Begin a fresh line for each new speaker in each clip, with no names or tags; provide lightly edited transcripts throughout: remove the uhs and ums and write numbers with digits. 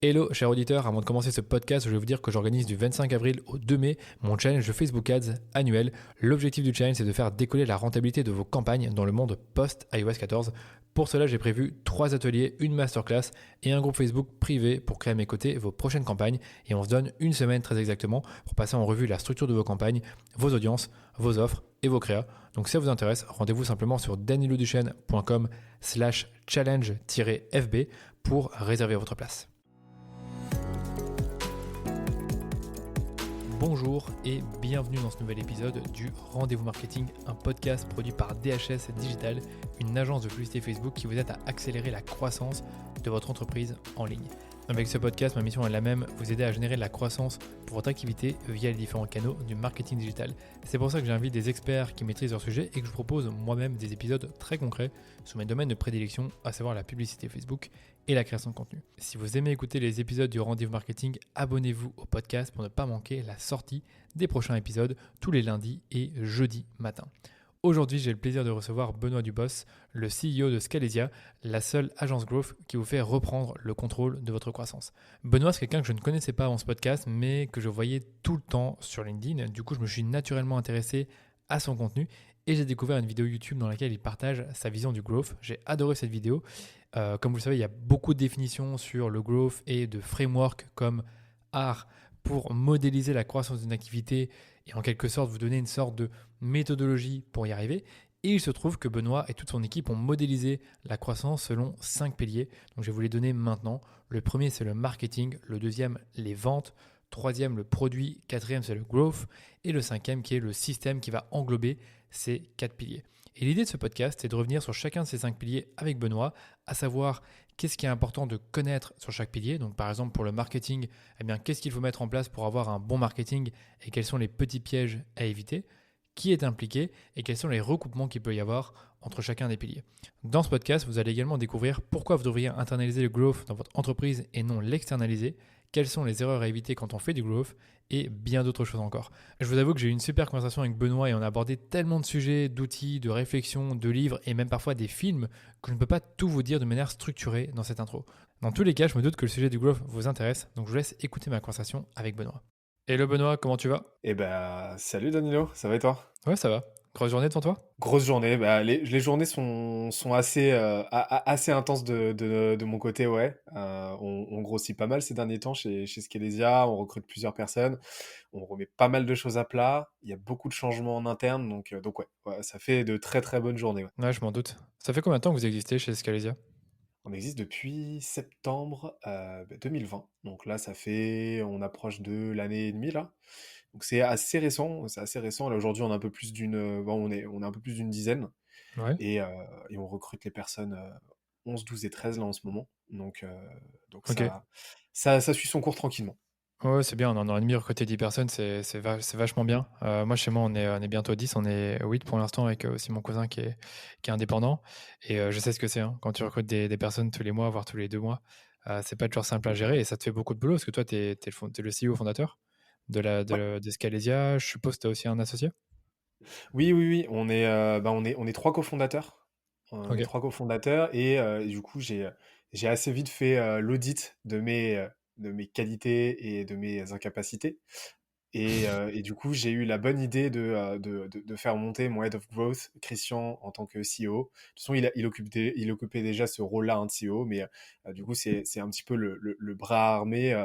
Hello, chers auditeurs, avant de commencer ce podcast, je vais vous dire que j'organise du 25 avril au 2 mai mon challenge Facebook Ads annuel. L'objectif du challenge, c'est de faire décoller la rentabilité de vos campagnes dans le monde post-iOS 14. Pour cela, j'ai prévu 3 ateliers, une masterclass et un groupe Facebook privé pour créer à mes côtés vos prochaines campagnes. Et on se donne une semaine très exactement pour passer en revue la structure de vos campagnes, vos audiences, vos offres et vos créas. Donc si ça vous intéresse, rendez-vous simplement sur daniloduchesne.com/challenge-fb pour réserver votre place. Bonjour et bienvenue dans ce nouvel épisode du Rendez-vous Marketing, un podcast produit par DHS Digital, une agence de publicité Facebook qui vous aide à accélérer la croissance de votre entreprise en ligne. Avec ce podcast, ma mission est la même, vous aider à générer de la croissance pour votre activité via les différents canaux du marketing digital. C'est pour ça que j'invite des experts qui maîtrisent leur sujet et que je propose moi-même des épisodes très concrets sur mes domaines de prédilection, à savoir la publicité Facebook et la création de contenu. Si vous aimez écouter les épisodes du Rendez-vous Marketing, abonnez-vous au podcast pour ne pas manquer la sortie des prochains épisodes tous les lundis et jeudis matin. Aujourd'hui, j'ai le plaisir de recevoir Benoît Dubos, le CEO de Scalesia, la seule agence growth qui vous fait reprendre le contrôle de votre croissance. Benoît, c'est quelqu'un que je ne connaissais pas avant ce podcast, mais que je voyais tout le temps sur LinkedIn. Du coup, je me suis naturellement intéressé à son contenu et j'ai découvert une vidéo YouTube dans laquelle il partage sa vision du growth. J'ai adoré cette vidéo. Comme vous le savez, il y a beaucoup de définitions sur le growth et de frameworks comme art pour modéliser la croissance d'une activité et en quelque sorte vous donner une sorte de méthodologie pour y arriver. Et il se trouve que Benoît et toute son équipe ont modélisé la croissance selon 5 piliers. Donc je vais vous les donner maintenant. Le premier, c'est le marketing. Le deuxième, les ventes. Troisième, le produit. Quatrième, c'est le growth. Et le cinquième, qui est le système qui va englober ces 4 piliers. Et l'idée de ce podcast, c'est de revenir sur chacun de ces 5 piliers avec Benoît, à savoir qu'est-ce qui est important de connaître sur chaque pilier. Donc par exemple pour le marketing, eh bien, qu'est-ce qu'il faut mettre en place pour avoir un bon marketing et quels sont les petits pièges à éviter, qui est impliqué et quels sont les recoupements qu'il peut y avoir entre chacun des piliers. Dans ce podcast, vous allez également découvrir pourquoi vous devriez internaliser le growth dans votre entreprise et non l'externaliser, quelles sont les erreurs à éviter quand on fait du growth et bien d'autres choses encore. Je vous avoue que j'ai eu une super conversation avec Benoît et on a abordé tellement de sujets, d'outils, de réflexions, de livres et même parfois des films que je ne peux pas tout vous dire de manière structurée dans cette intro. Dans tous les cas, je me doute que le sujet du growth vous intéresse, donc je vous laisse écouter ma conversation avec Benoît. Hello Benoît, comment tu vas?
Eh ben, salut Danilo, ça va et toi?
Ouais, ça va. Grosse journée devant toi?
Grosse journée, bah, les journées sont assez, assez intenses de mon côté, ouais. On grossit pas mal ces derniers temps chez Scalesia, on recrute plusieurs personnes, on remet pas mal de choses à plat, il y a beaucoup de changements en interne, donc ouais, ouais, ça fait de très très bonnes journées, ouais.
Ouais, je m'en doute. Ça fait combien de temps que vous existez chez Scalesia?
On existe depuis septembre 2020, donc là on approche de l'année et demie là. Donc c'est assez récent. Là aujourd'hui on est un peu plus bon, on est un peu plus d'une dizaine
Ouais.
et, euh, et on recrute les personnes 11, 12 et 13 là en ce moment. Donc
Ok.
ça suit son cours tranquillement.
Ouais, c'est bien, on en a demi recruté 10 personnes, c'est vachement bien. Moi, chez moi, on est bientôt 10, on est 8 pour l'instant, avec aussi mon cousin qui est indépendant. Et je sais ce que c'est, hein, quand tu recrutes des personnes tous les mois, voire tous les 2 mois, c'est pas toujours simple à gérer et ça te fait beaucoup de boulot parce que toi, t'es le CEO fondateur
Ouais.
de Scalesia. Je suppose que tu as aussi un associé?
Oui, oui, oui, on est trois cofondateurs. On
Ok.
est trois cofondateurs et du coup, j'ai assez vite fait l'audit de mes qualités et de mes incapacités. Et du coup, j'ai eu la bonne idée de faire monter mon Head of Growth, Christian, en tant que CEO. De toute façon, il occupait déjà ce rôle-là, hein, de CEO, mais du coup, c'est un petit peu le bras armé,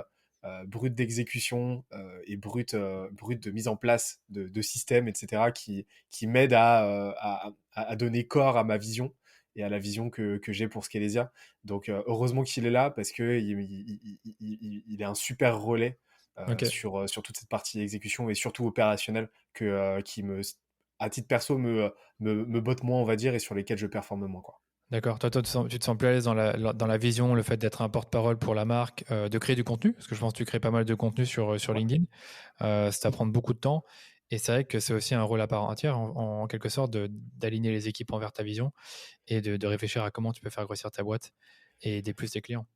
brut d'exécution et brut de mise en place de systèmes, etc., qui m'aide à donner corps à ma vision et à la vision que j'ai pour Scalesia. Donc, heureusement qu'il est là parce qu'il est un super relais
Ok.
sur toute cette partie exécution et surtout opérationnelle qui à titre perso, me botte moins, on va dire, et sur lesquels je performe moins, quoi.
D'accord. Toi, tu te sens plus à l'aise dans la vision, le fait d'être un porte-parole pour la marque, de créer du contenu, parce que je pense que tu crées pas mal de contenu sur
Ouais.
LinkedIn. Ça va prendre beaucoup de temps. Et c'est vrai que c'est aussi un rôle à part entière, en quelque sorte, d'aligner les équipes envers ta vision et de réfléchir à comment tu peux faire grossir ta boîte et aider plus tes clients.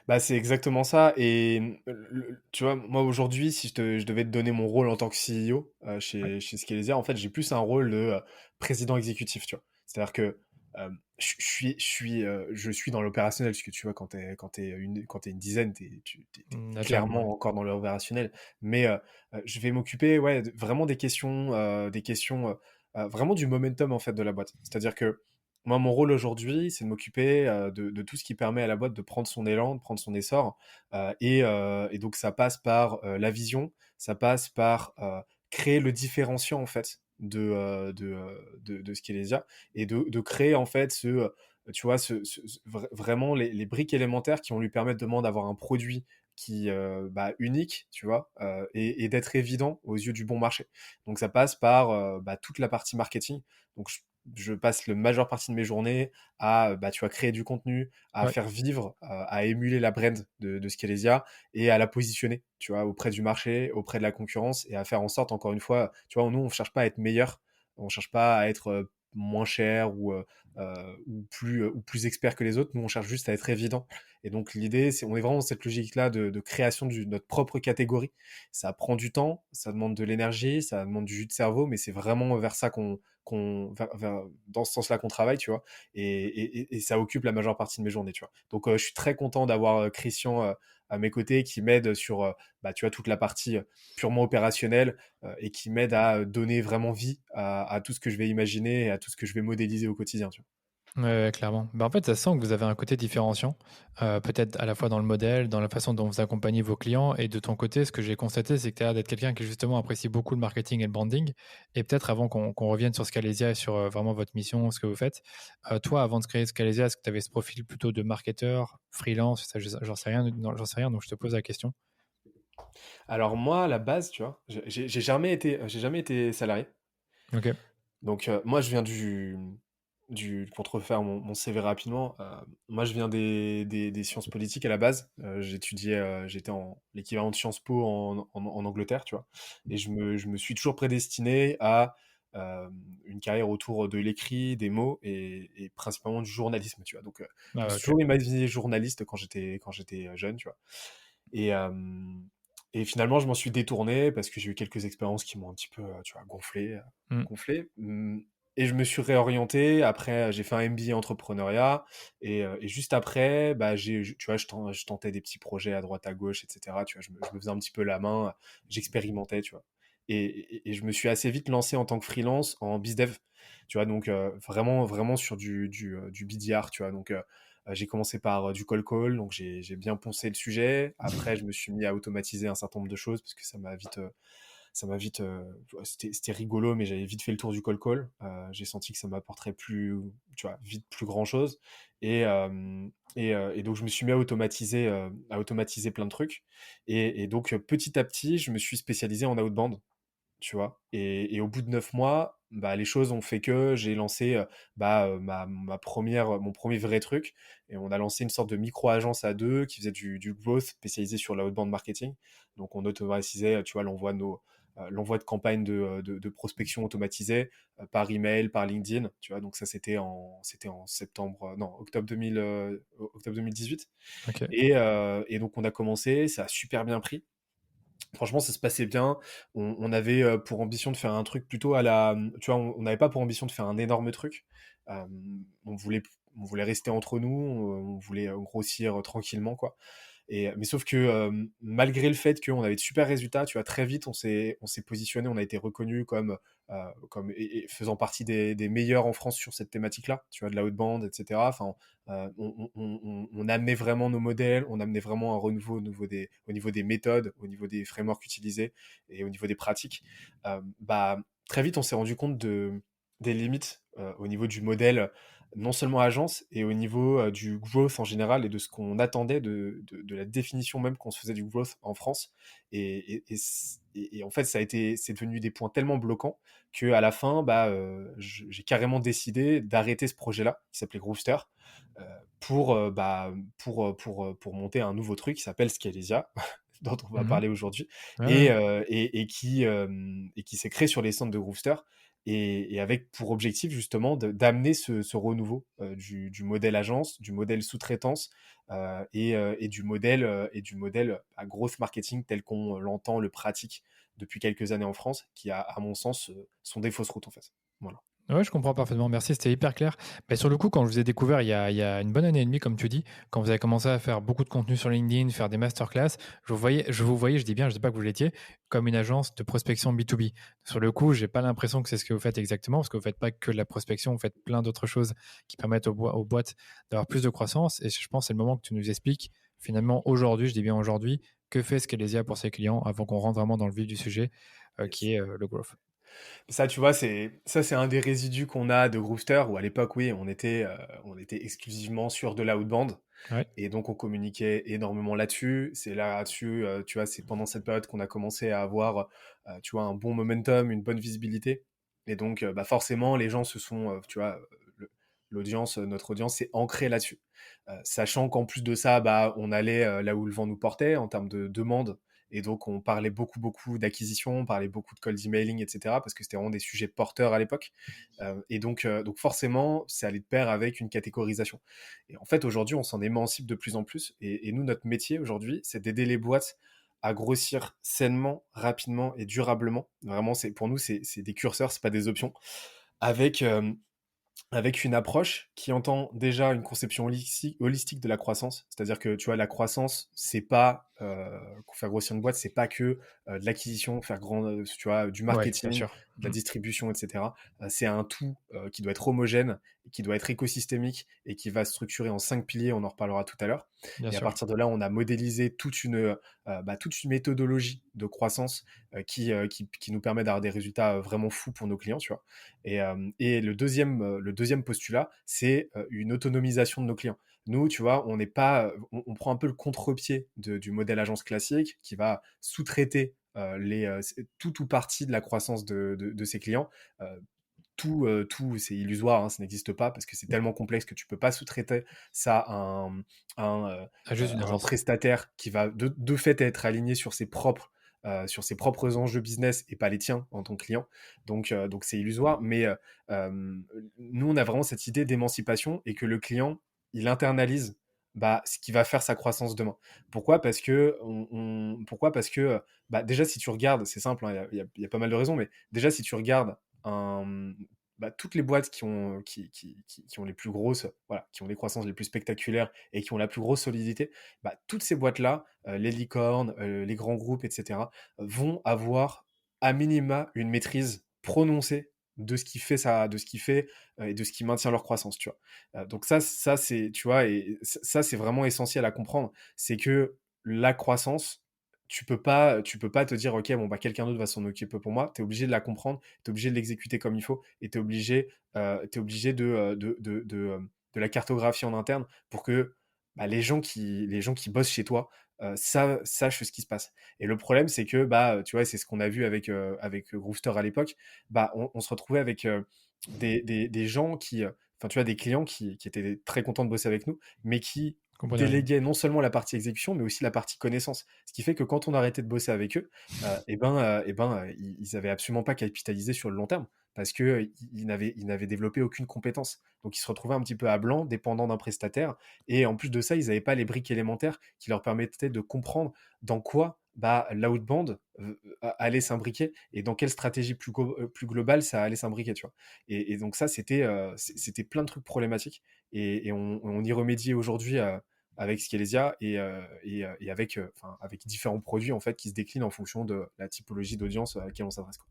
Bah, c'est exactement ça. Et tu vois, moi aujourd'hui, si je devais te donner mon rôle en tant que CEO
Ouais.
chez Scalesia, en fait, j'ai plus un rôle de président exécutif, tu vois. C'est-à-dire que Je suis dans l'opérationnel, parce que tu vois, quand tu une dizaine, tu
Manager, ouais.
clairement encore dans l'opérationnel. Mais je vais m'occuper, ouais, vraiment des questions, vraiment du momentum en fait de la boîte. C'est-à-dire que moi, mon rôle aujourd'hui, c'est de m'occuper de tout ce qui permet à la boîte de prendre son élan, de prendre son essor. Et donc, ça passe par la vision, ça passe par créer le différenciant en fait de Skelesia et de créer en fait tu vois, vraiment les briques élémentaires qui vont lui permettre demain d'avoir un produit qui bah, unique, tu vois, et d'être évident aux yeux du bon marché. Donc ça passe par bah, toute la partie marketing. Donc je passe la majeure partie de mes journées à bah, tu vois, créer du contenu, à
Ouais.
faire vivre, à émuler la brand de Skelesia et à la positionner, tu vois, auprès du marché, auprès de la concurrence et à faire en sorte, encore une fois, tu vois, nous, on ne cherche pas à être meilleur, on ne cherche pas à être moins cher ou plus expert que les autres, nous, on cherche juste à être évident. Et donc, l'idée, c'est, on est vraiment dans cette logique-là de création de notre propre catégorie. Ça prend du temps, ça demande de l'énergie, ça demande du jus de cerveau, mais c'est vraiment vers ça dans ce sens-là qu'on travaille, tu vois. Et ça occupe la majeure partie de mes journées, tu vois. Donc, je suis très content d'avoir Christian à mes côtés qui m'aide sur bah, tu vois, toute la partie purement opérationnelle et qui m'aide à donner vraiment vie à tout ce que je vais imaginer et à tout ce que je vais modéliser au quotidien. Tu
Ouais, ouais, clairement. Bah, en fait, ça sent que vous avez un côté différenciant, peut-être à la fois dans le modèle, dans la façon dont vous accompagnez vos clients. Et de ton côté, ce que j'ai constaté, c'est que tu as l'air d'être quelqu'un qui justement apprécie beaucoup le marketing et le branding. Et peut-être avant qu'on revienne sur Scalesia et sur vraiment votre mission, ce que vous faites, toi, avant de créer Scalesia, est-ce que tu avais ce profil plutôt de marketeur, freelance? Ça, j'en sais rien, non, j'en sais rien, donc je te pose la question.
Alors moi, à la base, tu vois, j'ai jamais été salarié.
Ok.
Donc moi, je viens pour te refaire mon CV rapidement, moi je viens des sciences politiques à la base. J'étais en l'équivalent de Sciences Po en Angleterre, tu vois. Et je me suis toujours prédestiné à une carrière autour de l'écrit, des mots et principalement du journalisme, tu vois. Donc je
Ah,
me
ouais,
suis
ok.
toujours imaginé journaliste quand j'étais jeune, tu vois. Et, euh, et finalement, je m'en suis détourné parce que j'ai eu quelques expériences qui m'ont un petit peu, tu vois,
Hmm.
gonflé. Et je me suis réorienté. Après, j'ai fait un MBA entrepreneuriat. Et juste après, bah, tu vois, je tentais des petits projets à droite, à gauche, etc. Tu vois, je me faisais un petit peu la main. J'expérimentais, tu vois. Et je me suis assez vite lancé en tant que freelance en BizDev. Tu vois, donc vraiment, vraiment sur du BDR, tu vois. Donc, j'ai commencé par du cold call, donc j'ai bien poncé le sujet. Après, je me suis mis à automatiser un certain nombre de choses parce que c'était rigolo, mais j'avais vite fait le tour du cold call. J'ai senti que ça m'apporterait plus, tu vois, vite plus grand chose. Et donc, je me suis mis à automatiser plein de trucs. Et donc, petit à petit, je me suis spécialisé en outbound, tu vois. Et au bout de 9 mois, bah, les choses ont fait que j'ai lancé bah, mon premier vrai truc. Et on a lancé une sorte de micro-agence à deux qui faisait du growth spécialisé sur l'outbound marketing. Donc on automatisait, tu vois, l'envoi de campagnes de prospection automatisée par email, par LinkedIn, tu vois. Donc ça, c'était en septembre, non, octobre 2018.
Ok.
Et donc on a commencé, ça a super bien pris. Franchement, ça se passait bien. On avait pour ambition de faire un truc plutôt à la. Tu vois, on n'avait pas pour ambition de faire un énorme truc. Euh, on voulait, on voulait rester entre nous, on voulait grossir tranquillement, quoi. Mais sauf que malgré le fait qu'on avait de super résultats, tu vois, très vite, on s'est positionné, on a été reconnu et faisant partie des meilleurs en France sur cette thématique-là, tu vois, de la haute bande, etc. Enfin, on amenait vraiment nos modèles, on amenait vraiment un renouveau au niveau des méthodes, au niveau des frameworks utilisés et au niveau des pratiques. Bah, très vite, on s'est rendu compte des limites au niveau du modèle non seulement agence, et au niveau du growth en général et de ce qu'on attendait de la définition même qu'on se faisait du growth en France. Et en fait, c'est devenu des points tellement bloquants qu'à la fin, bah, j'ai carrément décidé d'arrêter ce projet-là, qui s'appelait Grooster, pour monter un nouveau truc qui s'appelle Scalesia, dont on va
Mhm.
parler aujourd'hui,
Ouais, ouais.
et qui s'est créé sur les centres de Grooster et avec pour objectif justement d'amener ce renouveau du modèle agence, du modèle sous-traitance et du modèle à growth marketing tel qu'on l'entend, le pratique depuis quelques années en France, qui a, à mon sens, sont des fausses routes en fait. Voilà.
Ouais, je comprends parfaitement. Merci, c'était hyper clair. Mais sur le coup, quand je vous ai découvert il y a une bonne année et demie, comme tu dis, quand vous avez commencé à faire beaucoup de contenu sur LinkedIn, faire des masterclass, je dis bien, je ne sais pas que vous l'étiez, comme une agence de prospection B2B. Sur le coup, j'ai pas l'impression que c'est ce que vous faites exactement, parce que vous faites pas que de la prospection, vous faites plein d'autres choses qui permettent aux boîtes d'avoir plus de croissance. Et je pense que c'est le moment que tu nous expliques, finalement, aujourd'hui, je dis bien aujourd'hui, que fait Scalesia pour ses clients avant qu'on rentre vraiment dans le vif du sujet,
Yes.
qui est le growth.
Ça, tu vois, c'est un des résidus qu'on a de Groovester, où à l'époque, oui, on était exclusivement sur de l'outbound.
Ouais,
Et donc, on communiquait énormément là-dessus. C'est là-dessus, tu vois, c'est pendant cette période qu'on a commencé à avoir, tu vois, un bon momentum, une bonne visibilité. Et donc, bah, forcément, les gens se sont, tu vois, notre audience s'est ancrée là-dessus. Sachant qu'en plus de ça, bah, on allait là où le vent nous portait en termes de demande. Et donc, on parlait beaucoup, beaucoup d'acquisition, on parlait beaucoup de cold emailing, etc. Parce que c'était vraiment des sujets porteurs à l'époque. Donc forcément, ça allait de pair avec une catégorisation. Et en fait, aujourd'hui, on s'en émancipe de plus en plus. Et nous, notre métier aujourd'hui, c'est d'aider les boîtes à grossir sainement, rapidement et durablement. Vraiment, pour nous, c'est des curseurs, c'est pas des options. Avec, avec une approche qui entend déjà une conception holistique de la croissance. C'est-à-dire que, tu vois, la croissance, c'est pas, faire grossir une boîte, c'est pas que de l'acquisition, faire grand, tu vois, du
ouais, bien
marketing,
sûr.
de la distribution, etc. C'est un tout qui doit être homogène, qui doit être écosystémique et qui va se structurer en 5 piliers, on en reparlera tout à l'heure.
Bien
Et à
sûr.
partir de là, on a modélisé toute une méthodologie de croissance qui nous permet d'avoir des résultats vraiment fous pour nos clients, tu vois. Et le deuxième postulat, c'est une autonomisation de nos clients. Nous, tu vois, on n'est pas, on prend un peu le contre-pied du modèle agence classique qui va sous-traiter tout ou partie de la croissance de ses clients. Euh, tout c'est illusoire, hein, ça n'existe pas parce que c'est tellement complexe que tu peux pas sous-traiter ça
Ah, juste une
à un
agence.
prestataire qui va de fait être aligné sur ses propres enjeux business et pas les tiens en tant que client. Donc c'est illusoire, mais nous, on a vraiment cette idée d'émancipation et que le client, il internalise bah, ce qui va faire sa croissance demain. Pourquoi? Pourquoi? Parce que bah, déjà, si tu regardes, c'est simple, hein, il y a pas mal de raisons, mais déjà, si tu regardes toutes les boîtes qui ont les plus grosses, voilà, qui ont les croissances les plus spectaculaires et qui ont la plus grosse solidité, bah, toutes ces boîtes-là, les licornes, les grands groupes, etc., vont avoir à minima une maîtrise prononcée de ce qui fait et de ce qui maintient leur croissance, tu vois. Donc ça c'est, tu vois, et ça c'est vraiment essentiel à comprendre, c'est que la croissance, tu peux pas te dire, ok, bon bah quelqu'un d'autre va s'en occuper pour moi. Tu es obligé de la comprendre, tu es obligé de l'exécuter comme il faut, et t'es obligé de la cartographier en interne pour que bah, les gens qui bossent chez toi sachent ce qui se passe. Et le problème, c'est que, bah, tu vois, c'est ce qu'on a vu avec Groovester à l'époque, bah, on se retrouvait avec des gens enfin, tu vois, des clients qui étaient très contents de bosser avec nous, mais qui
Vous comprenez rien.
déléguaient non seulement la partie exécution, mais aussi la partie connaissance. Ce qui fait que quand on arrêtait de bosser avec eux, ils avaient absolument pas capitalisé sur le long terme parce que ils n'avaient développé aucune compétence. Donc ils se retrouvaient un petit peu à blanc, dépendants d'un prestataire. Et en plus de ça, ils n'avaient pas les briques élémentaires qui leur permettaient de comprendre dans quoi bah, l'outbound allait s'imbriquer et dans quelle stratégie plus globale ça allait s'imbriquer, tu vois. Et donc ça, c'était plein de trucs problématiques. Et on y remédie aujourd'hui avec Scalesia et avec différents produits en fait qui se déclinent en fonction de la typologie d'audience à laquelle on s'adresse, quoi.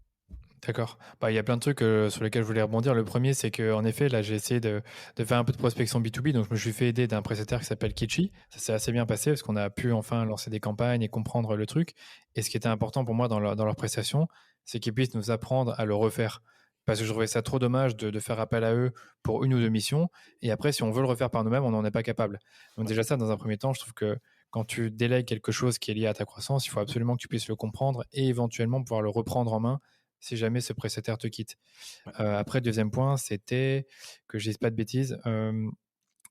D'accord. Bah, il y a plein de trucs sur lesquels je voulais rebondir. Le premier, c'est qu'en effet, là, j'ai essayé de faire un peu de prospection B2B. Donc, je me suis fait aider d'un prestataire qui s'appelle Kitchi. Ça s'est assez bien passé parce qu'on a pu enfin lancer des campagnes et comprendre le truc. Et ce qui était important pour moi dans leur prestation, c'est qu'ils puissent nous apprendre à le refaire. Parce que je trouvais ça trop dommage de faire appel à eux pour une ou deux missions. Et après, si on veut le refaire par nous-mêmes, on n'en est pas capable. Donc,
Ouais.
déjà, ça, dans un premier temps, je trouve que quand tu délègues quelque chose qui est lié à ta croissance, il faut absolument que tu puisses le comprendre et éventuellement pouvoir le reprendre en main si jamais ce prestataire te quitte.
Ouais.
Après, deuxième point, c'était que je dise pas de bêtises.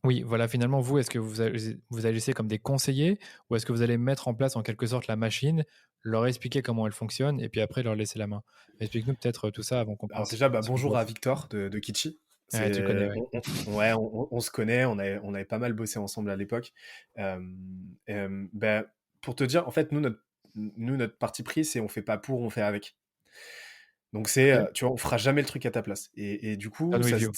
Oui, voilà, finalement, vous, est-ce que vous agissez comme des conseillers ou est-ce que vous allez mettre en place en quelque sorte la machine, leur expliquer comment elle fonctionne et puis après leur laisser la main? Explique-nous peut-être tout ça avant qu'on
Alors
passe
déjà, bah,
sur le
bonjour à
growth.
Victor de Kitchi.
Ouais, tu le connais, ouais.
Ouais, on se connaît, on avait pas mal bossé ensemble à l'époque. Euh, bah, pour te dire, en fait, nous, notre parti pris, c'est on fait pas pour, on fait avec. Donc
OK.
tu vois, on fera jamais le truc à ta place et du coup,
Turn
ça
with
s
you.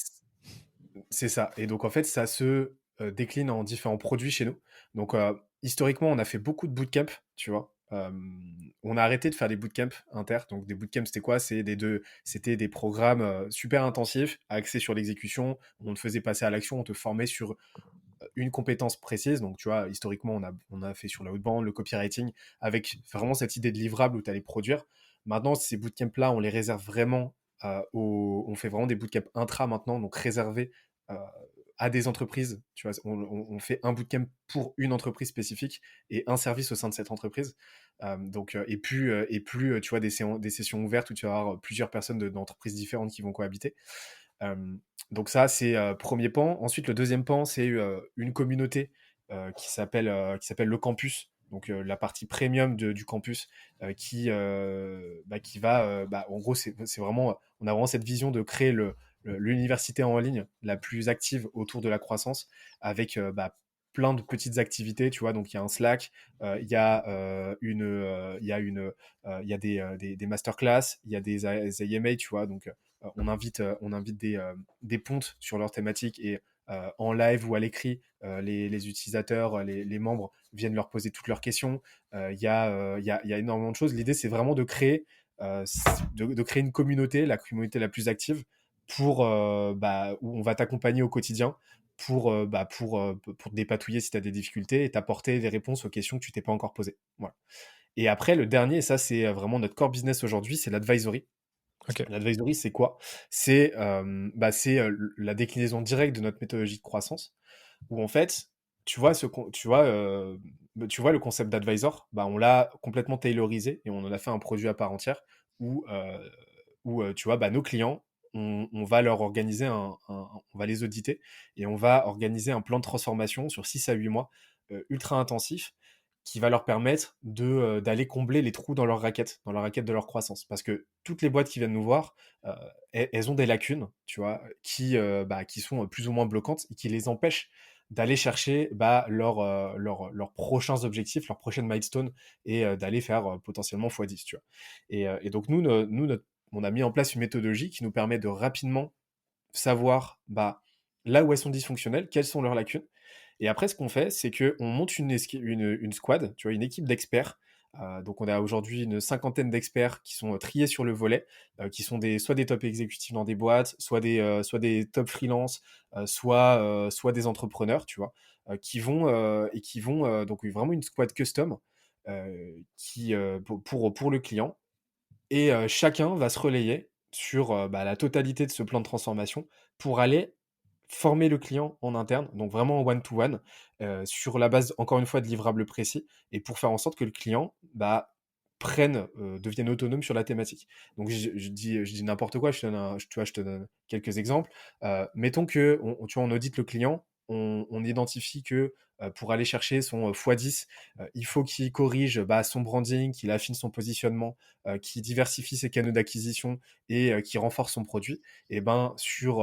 c'est ça et donc en fait, ça se, décline en différents produits chez nous. Donc historiquement, on a fait beaucoup de bootcamp, tu vois? On a arrêté de faire des bootcamps inter, donc des bootcamps, c'était quoi? C'était des programmes, super intensifs, axés sur l'exécution. On te faisait passer à l'action, on te formait sur une compétence précise. Donc, tu vois, historiquement, on a fait sur la haute bande, le copywriting, avec vraiment cette idée de livrable où tu allais produire. Maintenant, ces bootcamps-là, on les réserve vraiment on fait vraiment des bootcamps intra maintenant, donc réservés euh, à des entreprises. Tu vois, on fait un bootcamp pour une entreprise spécifique et un service au sein de cette entreprise. Tu vois, des sessions ouvertes où tu vas avoir plusieurs personnes d'entreprises différentes qui vont cohabiter. Euh, donc ça, c'est premier pan. Ensuite, le deuxième pan, c'est une communauté qui s'appelle le campus. Donc la partie premium du campus qui va, en gros, c'est vraiment, on a vraiment cette vision de créer l'université en ligne la plus active autour de la croissance avec plein de petites activités, tu vois. Donc il y a un Slack, il y a il y a des masterclass, il y a des AMA, tu vois. Donc on invite des pontes sur leur thématique et en live ou à l'écrit, les utilisateurs, les membres viennent leur poser toutes leurs questions. Il y a énormément de choses. L'idée, c'est vraiment de créer une communauté, la communauté la plus active, où on va t'accompagner au quotidien pour te dépatouiller si tu as des difficultés et t'apporter des réponses aux questions que tu t'es pas encore posées. Voilà. Et après, le dernier, et ça, c'est vraiment notre core business aujourd'hui, c'est l'advisory.
OK.
L'advisory, c'est quoi? C'est la déclinaison directe de notre méthodologie de croissance, où en fait, tu vois le concept d'advisor, on l'a complètement taylorisé et on en a fait un produit à part entière où tu vois, nos clients, on va leur organiser on va les auditer et on va organiser un plan de transformation sur 6 à 8 mois ultra intensif qui va leur permettre d'aller combler les trous dans leur raquette de leur croissance. Parce que toutes les boîtes qui viennent nous voir, elles ont des lacunes, tu vois, qui sont plus ou moins bloquantes et qui les empêchent d'aller chercher leurs prochains objectifs, leurs prochaines milestones et d'aller faire potentiellement x10, tu vois. Et donc on a mis en place une méthodologie qui nous permet de rapidement savoir là où elles sont dysfonctionnelles, quelles sont leurs lacunes. Et après, ce qu'on fait, c'est qu'on monte une squad, tu vois, une équipe d'experts. Donc, on a aujourd'hui une cinquantaine d'experts qui sont triés sur le volet, qui sont soit des top exécutifs dans des boîtes, soit des top freelance, soit des entrepreneurs, tu vois, donc vraiment une squad custom pour le client et chacun va se relayer sur la totalité de ce plan de transformation pour aller former le client en interne, donc vraiment en one-to-one, sur la base, encore une fois, de livrables précis, et pour faire en sorte que le client devienne autonome sur la thématique. Donc je dis n'importe quoi, je te donne quelques exemples. Mettons tu vois, on audite le client, on identifie que pour aller chercher son x10, il faut qu'il corrige son branding, qu'il affine son positionnement, qui diversifie ses canaux d'acquisition et qui renforce son produit, et sur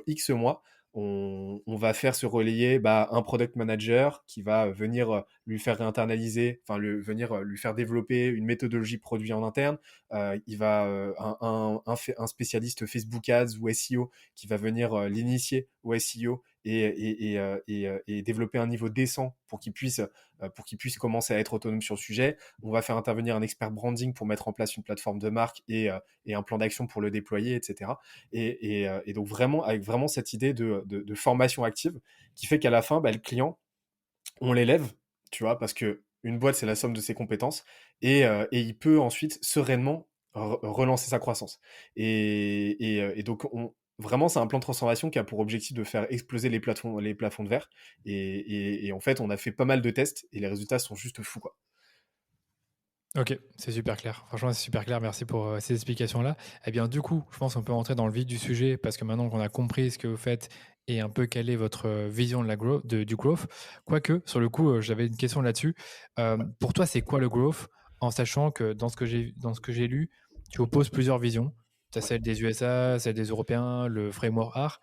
X mois, on va faire se relayer un product manager qui va venir lui faire réinternaliser, enfin venir lui faire développer une méthodologie produit en interne. Il va un spécialiste Facebook Ads ou SEO qui va venir l'initier au SEO et développer un niveau décent pour qu'il puisse commencer à être autonome sur le sujet. On va faire intervenir un expert branding pour mettre en place une plateforme de marque et un plan d'action pour le déployer, etc. Et donc vraiment, avec vraiment cette idée de formation active qui fait qu'à la fin, le client, on l'élève, tu vois, parce que une boîte, c'est la somme de ses compétences et il peut ensuite sereinement relancer sa croissance. Et donc, vraiment, c'est un plan de transformation qui a pour objectif de faire exploser les plafonds de verre. Et en fait, on a fait pas mal de tests et les résultats sont juste fous, quoi.
OK, c'est super clair. Franchement, c'est super clair. Merci pour, ces explications-là. Eh bien, du coup, je pense qu'on peut rentrer dans le vif du sujet parce que maintenant qu'on a compris ce que vous faites et un peu quelle est votre, vision de la du growth. Quoique, sur le coup, j'avais une question là-dessus.
Ouais.
Pour toi, c'est quoi le growth? En sachant que dans ce que j'ai lu, tu opposes plusieurs visions. Tu as
Ouais.
celle des USA, celle des Européens, le framework art.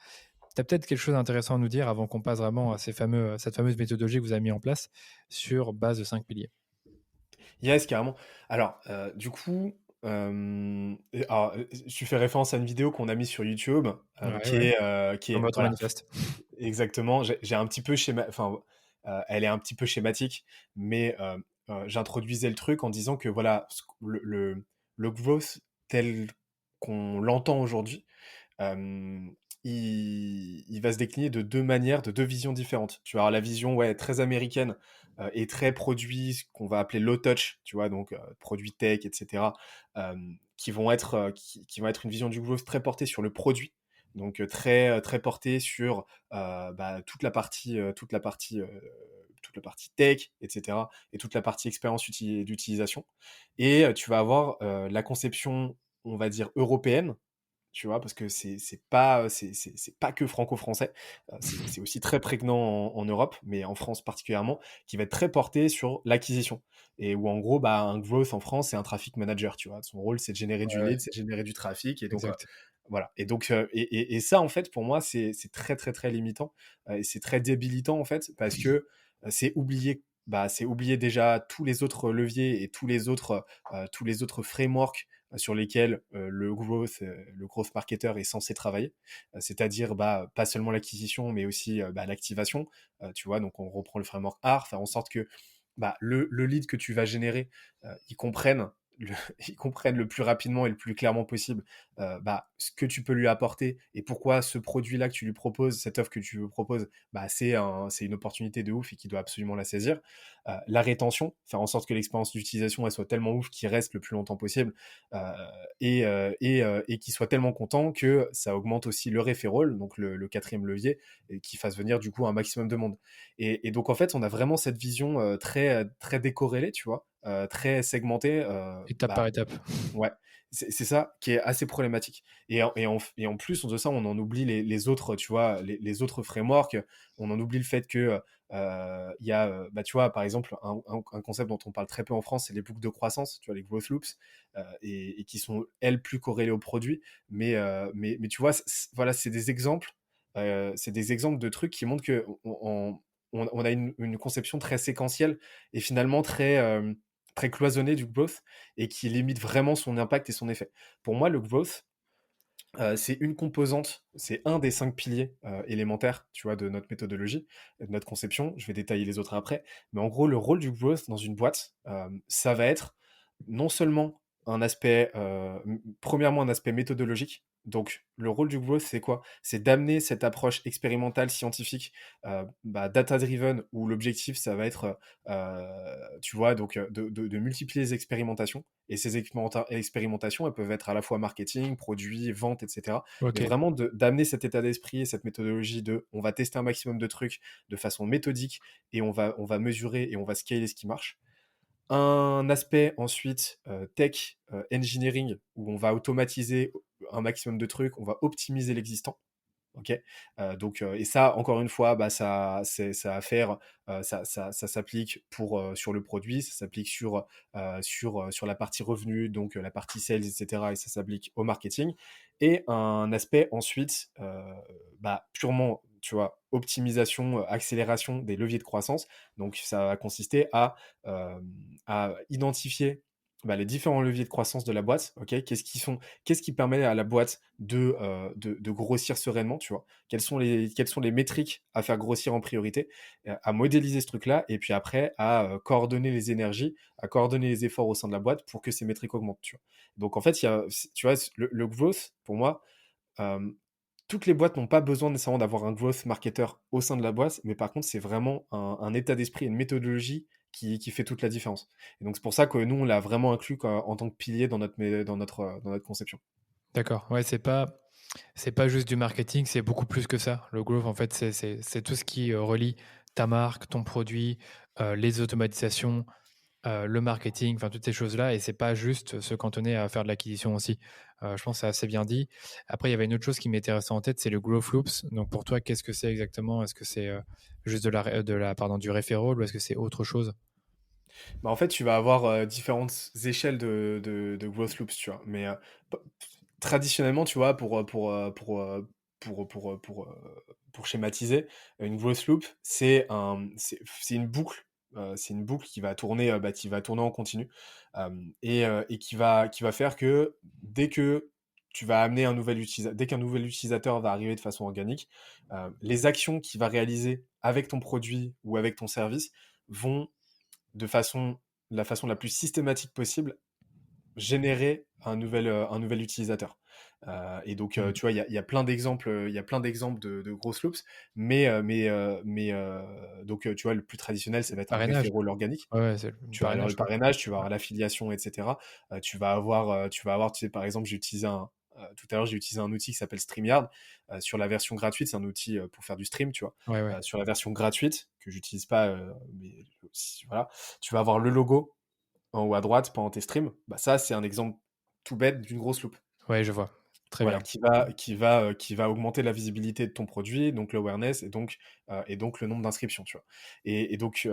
Tu as peut-être quelque chose d'intéressant à nous dire avant qu'on passe vraiment à cette fameuse méthodologie que vous avez mis en place sur base de 5 piliers?
Yes, carrément. Alors, du coup, Tu fais référence à une vidéo qu'on a mise sur YouTube,
Ouais, ouais,
qui
en
est
mode
voilà,
manifeste.
exactement. J'ai un petit peu elle est un petit peu schématique, mais j'introduisais le truc en disant que voilà, le growth tel qu'on l'entend aujourd'hui, hem, il va se décliner de 2 manières, de 2 visions différentes. Tu vas avoir la vision, ouais, très américaine, et très produit, ce qu'on va appeler low touch, tu vois? Donc, produits tech et cetera, qui vont être une vision du growth très portée sur le produit. Donc, très portée sur, toute la partie tech et cetera et toute la partie expérience d'utilisation et tu vas avoir, la conception, on va dire européenne, tu vois? Parce que c'est pas que franco-français, c'est aussi très prégnant en Europe, mais en France particulièrement, qui va être très porté sur l'acquisition et où en gros, bah, un growth en France, c'est un traffic manager, tu vois? Son rôle, c'est de générer du
Ouais, ouais,
lead, c'est de générer du trafic et donc
exact.
voilà et donc et ça, en fait, pour moi, c'est très, très, très limitant, et c'est très débilitant, en fait, parce que, c'est oublier déjà tous les autres leviers et tous les autres frameworks sur lesquels le growth marketer est censé travailler, c'est-à-dire bah, pas seulement l'acquisition, mais aussi bah, l'activation. Tu vois, donc on reprend le framework R, faire en sorte que bah, le lead que tu vas générer, ils comprennent le, ils comprennent le plus rapidement et le plus clairement possible bah, ce que tu peux lui apporter et pourquoi ce produit-là que tu lui proposes, cette offre que tu lui proposes, bah, c'est une opportunité de ouf et qu'il doit absolument la saisir. La rétention, faire en sorte que l'expérience d'utilisation elle soit tellement ouf qu'il reste le plus longtemps possible euh, et qu'il soit tellement content que ça augmente aussi le referral, donc le quatrième levier, et qui fasse venir du coup un maximum de monde. Et donc en fait, on a vraiment cette vision très décorrélée, tu vois, très segmentée.
Étape par étape.
Ouais, c'est ça qui est assez problématique. Et en plus de ça, on en oublie les autres, tu vois, les autres frameworks. On en oublie le fait que il y a, bah, tu vois, par exemple, un concept dont on parle très peu en France, c'est les boucles de croissance, tu vois, les growth loops, et qui sont, elles, plus corrélées au produit. Mais tu vois, voilà, c'est des exemples de trucs qui montrent que on a une conception très séquentielle et finalement très cloisonnée du growth et qui limite vraiment son impact et son effet. Pour moi, le growth, c'est une composante, c'est un des 5 piliers élémentaires, tu vois, de notre méthodologie, de notre conception. Je vais détailler les autres après. Mais en gros, le rôle du growth dans une boîte, ça va être non seulement premièrement un aspect méthodologique. Donc, le rôle du growth, c'est quoi? C'est d'amener cette approche expérimentale, scientifique, bah, data-driven, où l'objectif, ça va être, tu vois, donc de multiplier les expérimentations. Et ces expérimentations, elles peuvent être à la fois marketing, produits, vente, etc. Mais
Ok.
vraiment d'amener cet état d'esprit et cette méthodologie de on va tester un maximum de trucs de façon méthodique et on va mesurer et on va scaler ce qui marche. Un aspect ensuite tech, engineering, où on va automatiser un maximum de trucs, on va optimiser l'existant. Ok, et ça, encore une fois, bah, ça à faire, ça s'applique sur le produit, ça s'applique sur la partie revenu, donc la partie sales, etc. Et ça s'applique au marketing. Et un aspect ensuite, bah, purement, tu vois, optimisation, accélération des leviers de croissance. Donc ça va consister à identifier bah, les différents leviers de croissance de la boîte. Ok, qu'est-ce qui permet à la boîte de grossir sereinement, tu vois. Quelles sont les métriques à faire grossir en priorité, à modéliser ce truc-là, et puis après à coordonner les énergies, à coordonner les efforts au sein de la boîte pour que ces métriques augmentent, tu vois. Donc en fait, tu vois, le growth, pour moi, euh, toutes les boîtes n'ont pas besoin nécessairement d'avoir un growth marketer au sein de la boîte, mais par contre, c'est vraiment un état d'esprit, une méthodologie qui fait toute la différence. Et donc c'est pour ça que nous, on l'a vraiment inclus en tant que pilier dans notre conception.
D'accord. Ouais, c'est pas juste du marketing, c'est beaucoup plus que ça. Le growth, en fait, c'est tout ce qui relie ta marque, ton produit, les automatisations, le marketing, enfin toutes ces choses-là. Et c'est pas juste se cantonner à faire de l'acquisition aussi. Je pense que c'est assez bien dit. Après, il y avait une autre chose qui m'était restée en tête, c'est le growth loops. Donc pour toi, qu'est-ce que c'est exactement? Est-ce que c'est juste pardon, du referral ou est-ce que c'est autre chose?
Bah, en fait, tu vas avoir différentes échelles de growth loops, tu vois. Mais p- traditionnellement, tu vois, pour schématiser, une growth loop, c'est une boucle, C'est une boucle qui va tourner en continu, et qui va faire que dès qu'un nouvel utilisateur va arriver de façon organique, les actions qu'il va réaliser avec ton produit ou avec ton service vont de façon la façon la plus systématique possible générer un nouvel utilisateur. Et donc,
Mmh.
tu vois, il y a plein d'exemples, il y a plein d'exemples de grosses loops, donc, tu vois, le plus traditionnel, ça va être un
Parrainage.
referral organique.
Ouais, ouais, c'est le
Tu vas avoir
parrainage,
le
je crois.
parrainage, tu vas
Ouais.
avoir l'affiliation, et cetera. Tu vas avoir, tu sais, par exemple, tout à l'heure, j'ai utilisé un outil qui s'appelle StreamYard. Sur la version gratuite, c'est un outil pour faire du stream, tu vois.
Ouais, ouais.
Sur la version gratuite, que j'utilise pas, voilà, tu vas avoir le logo en haut à droite pendant tes streams. Bah, ça, c'est un exemple tout bête d'une grosse loupe.
Ouais, je vois. Très
Voilà,
bien.
qui va augmenter la visibilité de ton produit, donc l'awareness et donc le nombre d'inscriptions, tu vois? Et donc,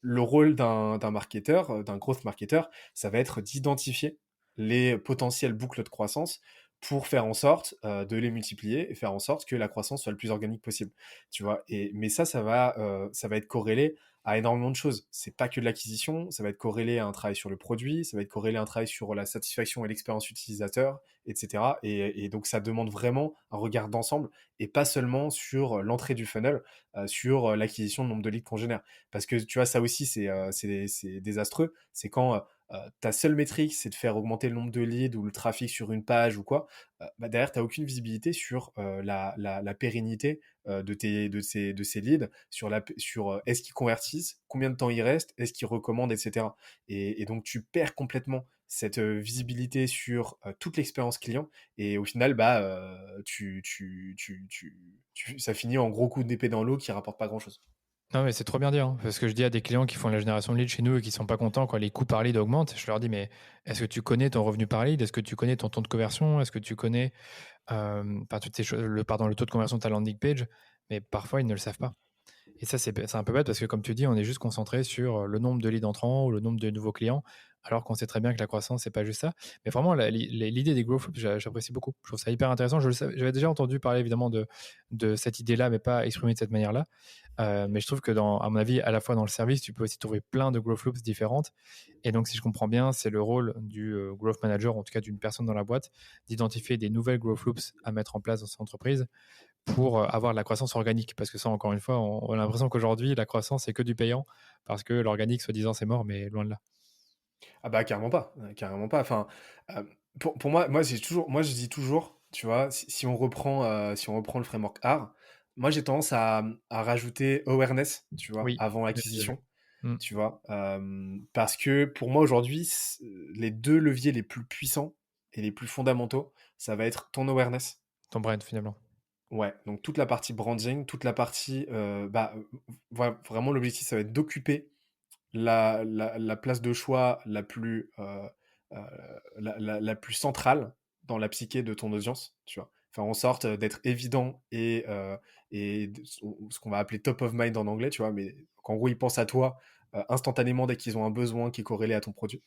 le rôle d'un marketeur, d'un growth marketer, ça va être d'identifier les potentielles boucles de croissance pour faire en sorte, de les multiplier et faire en sorte que la croissance soit le plus organique possible, tu vois? Mais ça va être corrélé à énormément de choses. C'est pas que de l'acquisition, ça va être corrélé à un travail sur le produit, ça va être corrélé à un travail sur la satisfaction et l'expérience utilisateur, etc. Et donc ça demande vraiment un regard d'ensemble et pas seulement sur l'entrée du funnel, sur l'acquisition de nombre de leads qu'on génère. Parce que tu vois, ça aussi, c'est désastreux. C'est quand ta seule métrique, c'est de faire augmenter le nombre de leads ou le trafic sur une page ou quoi, bah, derrière, tu n'as aucune visibilité sur la pérennité de ces leads, sur est-ce qu'ils convertissent, combien de temps ils restent, est-ce qu'ils recommandent, etc. Et donc, tu perds complètement cette visibilité sur toute l'expérience client. Et au final, bah, ça finit en gros coup d'épée dans l'eau qui rapporte pas grand-chose.
Non, mais c'est trop bien dit, hein, parce que je dis à des clients qui font la génération de leads chez nous et qui sont pas contents quand les coûts par lead augmentent, je leur dis: «Mais est-ce que tu connais ton revenu par lead? Est-ce que tu connais ton taux de conversion? Est-ce que tu connais, enfin, toutes ces choses, le taux de conversion de ta landing page?» Mais parfois, ils ne le savent pas. Et ça, c'est un peu bête parce que comme tu dis, on est juste concentré sur le nombre de leads entrants ou le nombre de nouveaux clients, alors qu'on sait très bien que la croissance, c'est pas juste ça. Mais vraiment, l'idée des growth hoops, j'apprécie beaucoup. Je trouve ça hyper intéressant. J'avais déjà entendu parler évidemment de cette idée-là, mais pas exprimée de cette manière-là. Mais je trouve que, à mon avis, à la fois dans le service, tu peux aussi trouver plein de growth loops différentes. Et donc, si je comprends bien, c'est le rôle du growth manager, en tout cas d'une personne dans la boîte, d'identifier des nouvelles growth loops à mettre en place dans son entreprise pour avoir de la croissance organique. Parce que ça, encore une fois, on a l'impression qu'aujourd'hui, la croissance, c'est que du payant, parce que l'organique, soi-disant, c'est mort, mais loin de là.
Ah bah carrément pas, carrément pas. Enfin, pour moi, moi je dis toujours, tu vois, si on reprend le framework R, moi j'ai tendance à rajouter awareness, tu vois,
Oui,
avant
bien vu.
l'acquisition,
Mm.
tu vois, parce que pour moi aujourd'hui, les deux leviers les plus puissants et les plus fondamentaux, ça va être ton awareness.
Ton brand, finalement.
Ouais, donc toute la partie branding, toute la partie, vraiment l'objectif, ça va être d'occuper la place de choix heu, la plus centrale dans la psyché de ton audience, tu vois? Faire en sorte d'être évident et ce qu'on va appeler top of mind en anglais, tu vois? Mais qu'en gros, ils pensent à toi, instantanément dès qu'ils ont un besoin qui est corrélé à ton produit.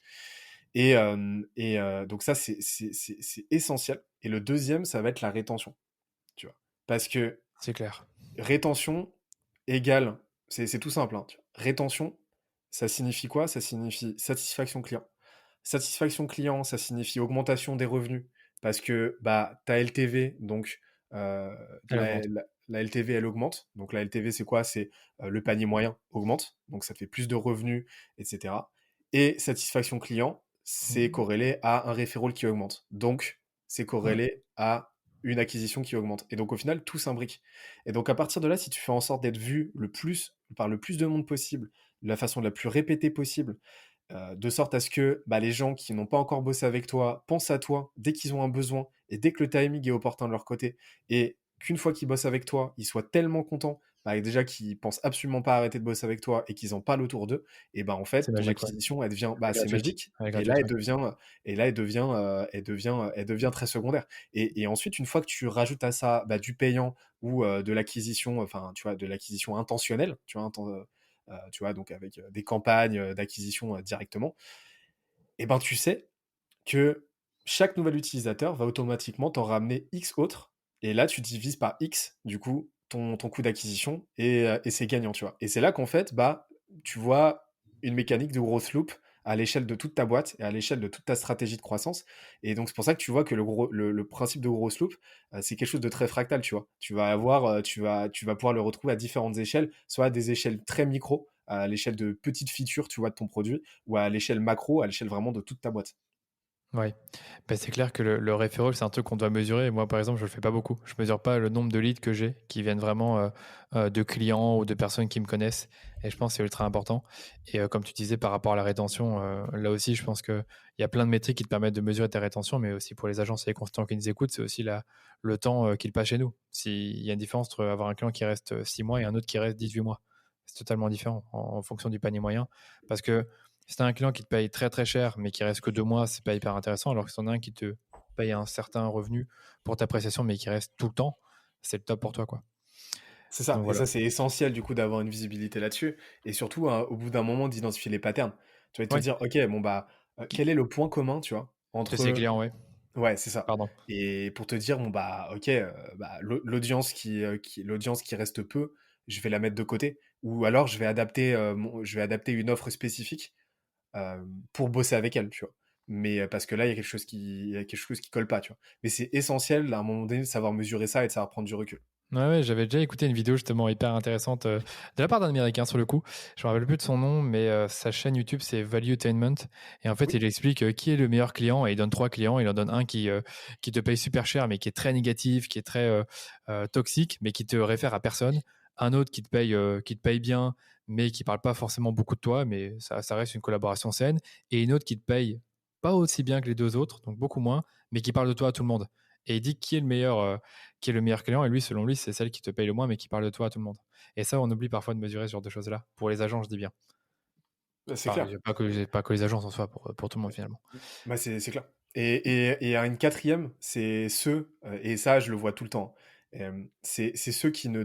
Donc ça, c'est essentiel. Et le deuxième, ça va être la rétention, tu vois? Parce que
C'est clair.
rétention égale, c'est tout simple, hein, tu vois. Rétention, ça signifie quoi? Ça signifie satisfaction client. Satisfaction client, ça signifie augmentation des revenus parce que, bah, ta LTV, donc
Elle augmente.
la LTV, elle augmente. Donc la LTV, c'est quoi? C'est, le panier moyen augmente, donc ça fait plus de revenus, et cetera. Et satisfaction client, c'est
Mm.
corrélé à un referral qui augmente. Donc c'est
Ouais.
corrélé à une acquisition qui augmente. Et donc au final, tout s'imbrique. Et donc à partir de là, si tu fais en sorte d'être vu par le plus de monde possible, de la façon la plus répétée possible, de sorte à ce que bah, les gens qui n'ont pas encore bossé avec toi pensent à toi dès qu'ils ont un besoin et dès que le timing est opportun de leur côté, et qu'une fois qu'ils bossent avec toi, ils soient tellement contents, bah, déjà qu'ils pensent absolument pas arrêter de bosser avec toi et qu'ils en parlent autour d'eux, et ben en
C'est
fait ton
magique, ouais.
acquisition elle devient,
Elle
bah,
est
c'est
gratuite.
magique.
Elle est
Et là
gratuite,
elle
ouais.
devient elle devient très secondaire. Et ensuite, une fois que tu rajoutes à ça bah, du payant ou de l'acquisition, enfin tu vois, de l'acquisition intentionnelle, tu vois, donc avec des campagnes d'acquisition directement, et ben tu sais que chaque nouvel utilisateur va automatiquement t'en ramener X autres. Et là, tu divises par X, du coup, ton coût d'acquisition et c'est gagnant, tu vois. Et c'est là qu'en fait, bah, tu vois une mécanique de grosse loupe à l'échelle de toute ta boîte et à l'échelle de toute ta stratégie de croissance. Et donc, c'est pour ça que tu vois que le principe de grosse loupe, c'est quelque chose de très fractal, tu vois. Tu vas avoir, tu vas pouvoir le retrouver à différentes échelles, soit à des échelles très micro, à l'échelle de petites features, tu vois, de ton produit, ou à l'échelle macro, à l'échelle vraiment de toute ta boîte.
Ouais. Bah, c'est clair que le referral, c'est un truc qu'on doit mesurer. Moi, par exemple, je le fais pas beaucoup. Je mesure pas le nombre de leads que j'ai qui viennent vraiment de clients ou de personnes qui me connaissent. Et je pense que c'est ultra important. Et comme tu disais, par rapport à la rétention, là aussi, je pense qu'il y a plein de métriques qui te permettent de mesurer ta rétention, mais aussi pour les agences et les consultants qui nous écoutent, c'est aussi le temps qu'ils passent chez nous. S'il y a une différence entre avoir un client qui reste 6 mois et un autre qui reste 18 mois. C'est totalement différent en fonction du panier moyen. Parce que si tu as un client qui te paye très très cher, mais qui reste que 2 mois, c'est pas hyper intéressant. Alors que si tu en as un qui te paye un certain revenu pour ta prestation, mais qui reste tout le temps, c'est le top pour toi, quoi.
C'est ça,
Donc
et
voilà.
ça, c'est essentiel du coup d'avoir une visibilité là-dessus, et surtout, hein, au bout d'un moment, d'identifier les patterns. Tu vas te
Ouais,
dire, ok, bon bah, quel est le point commun, tu vois,
de ses
entre...
clients, ouais.
Ouais, c'est ça.
Pardon.
Et pour te dire, bon bah, ok, bah, l'audience qui reste peu, je vais la mettre de côté, ou alors je vais adapter une offre spécifique pour bosser avec elle, tu vois. Mais parce que là, il y a quelque chose qui colle pas, tu vois. Mais c'est essentiel à un moment donné de savoir mesurer ça et de savoir prendre du recul.
Ouais, ouais, j'avais déjà écouté une vidéo justement hyper intéressante de la part d'un Américain sur le coup. Je me rappelle plus de son nom, mais sa chaîne YouTube c'est Valuetainment. Et en fait,
Oui,
il explique qui est le meilleur client et il donne 3 clients. Il en donne un qui te paye super cher, mais qui est très négatif, qui est très toxique, mais qui te réfère à personne. Un autre qui te paye bien, mais qui parle pas forcément beaucoup de toi, mais ça reste une collaboration saine. Et une autre qui te paye pas aussi bien que les deux autres, donc beaucoup moins, mais qui parle de toi à tout le monde. Et il dit qui est le meilleur client. Et lui, selon lui, c'est celle qui te paye le moins, mais qui parle de toi à tout le monde. Et ça, on oublie parfois de mesurer ce genre de choses-là. Pour les agents, je dis bien.
bah, c'est
Enfin,
clair.
pas que les agences en soi, pour tout le monde finalement.
Bah, c'est clair. Et à une quatrième, c'est ceux, et ça, je le vois tout le temps, c'est ceux qui ne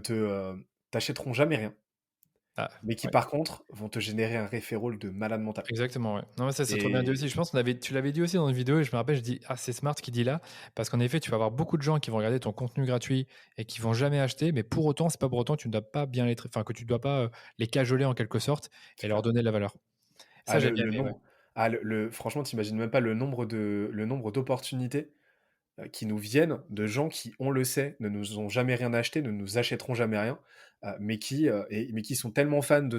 t'achèteront jamais rien,
Ah,
mais qui
ouais.
par contre vont te générer un referral de malade mental.
Exactement, ouais. Non, mais ça, c'est trop bien dit aussi.
Et
Je pense que tu l'avais dit aussi dans une vidéo et je me rappelle, je dis, ah, c'est smart ce qu'il dit là. Parce qu'en effet, tu vas avoir beaucoup de gens qui vont regarder ton contenu gratuit et qui vont jamais acheter. Mais pour autant, c'est pas pour autant que tu ne dois pas bien enfin, que tu dois pas les cajoler en quelque sorte
c'est
et leur
clair.
donner de la valeur. Ça,
Ah,
j'ai bien
le
aimé, ouais.
nombre, franchement, t'imagines même pas le nombre d'opportunités qui nous viennent de gens qui, on le sait, ne nous ont jamais rien acheté, ne nous achèteront jamais rien, mais qui sont tellement fans de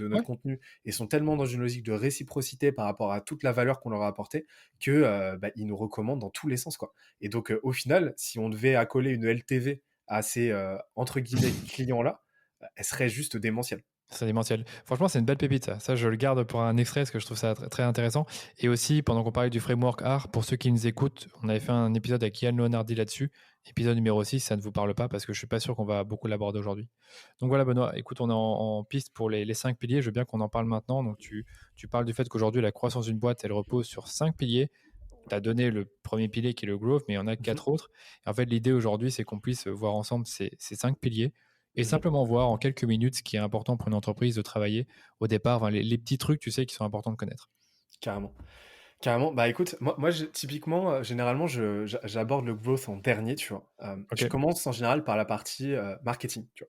notre
Ouais.
contenu et sont tellement dans une logique de réciprocité par rapport à toute la valeur qu'on leur a apportée que bah, ils nous recommandent dans tous les sens, quoi. Et donc, au final, si on devait accoler une LTV à ces entre guillemets clients-là, elle serait juste démentielle.
C'est démentiel. Franchement, c'est une belle pépite, ça. Ça, je le garde pour un extrait parce que je trouve ça très, très intéressant. Et aussi, pendant qu'on parlait du framework art, pour ceux qui nous écoutent, on avait fait un épisode avec Yann Leonardi là-dessus. Épisode numéro 6, ça ne vous parle pas parce que je suis pas sûr qu'on va beaucoup l'aborder aujourd'hui. Donc voilà, Benoît, écoute, on est en piste pour les 5 piliers. Je veux bien qu'on en parle maintenant. Donc tu parles du fait qu'aujourd'hui, la croissance d'une boîte, elle repose sur 5 piliers. Tu as donné le premier pilier qui est le growth, mais il y en a
Mhm,
4 autres. Et en fait, l'idée aujourd'hui, c'est qu'on puisse voir ensemble ces 5 piliers et
mhm,
simplement voir en quelques minutes ce qui est important pour une entreprise de travailler au départ, enfin, les petits trucs, tu sais, qui sont importants de connaître.
carrément. Carrément. Bah écoute, typiquement, généralement, j'aborde le growth en dernier, tu vois. Je
Ok.
commence en général par la partie marketing, tu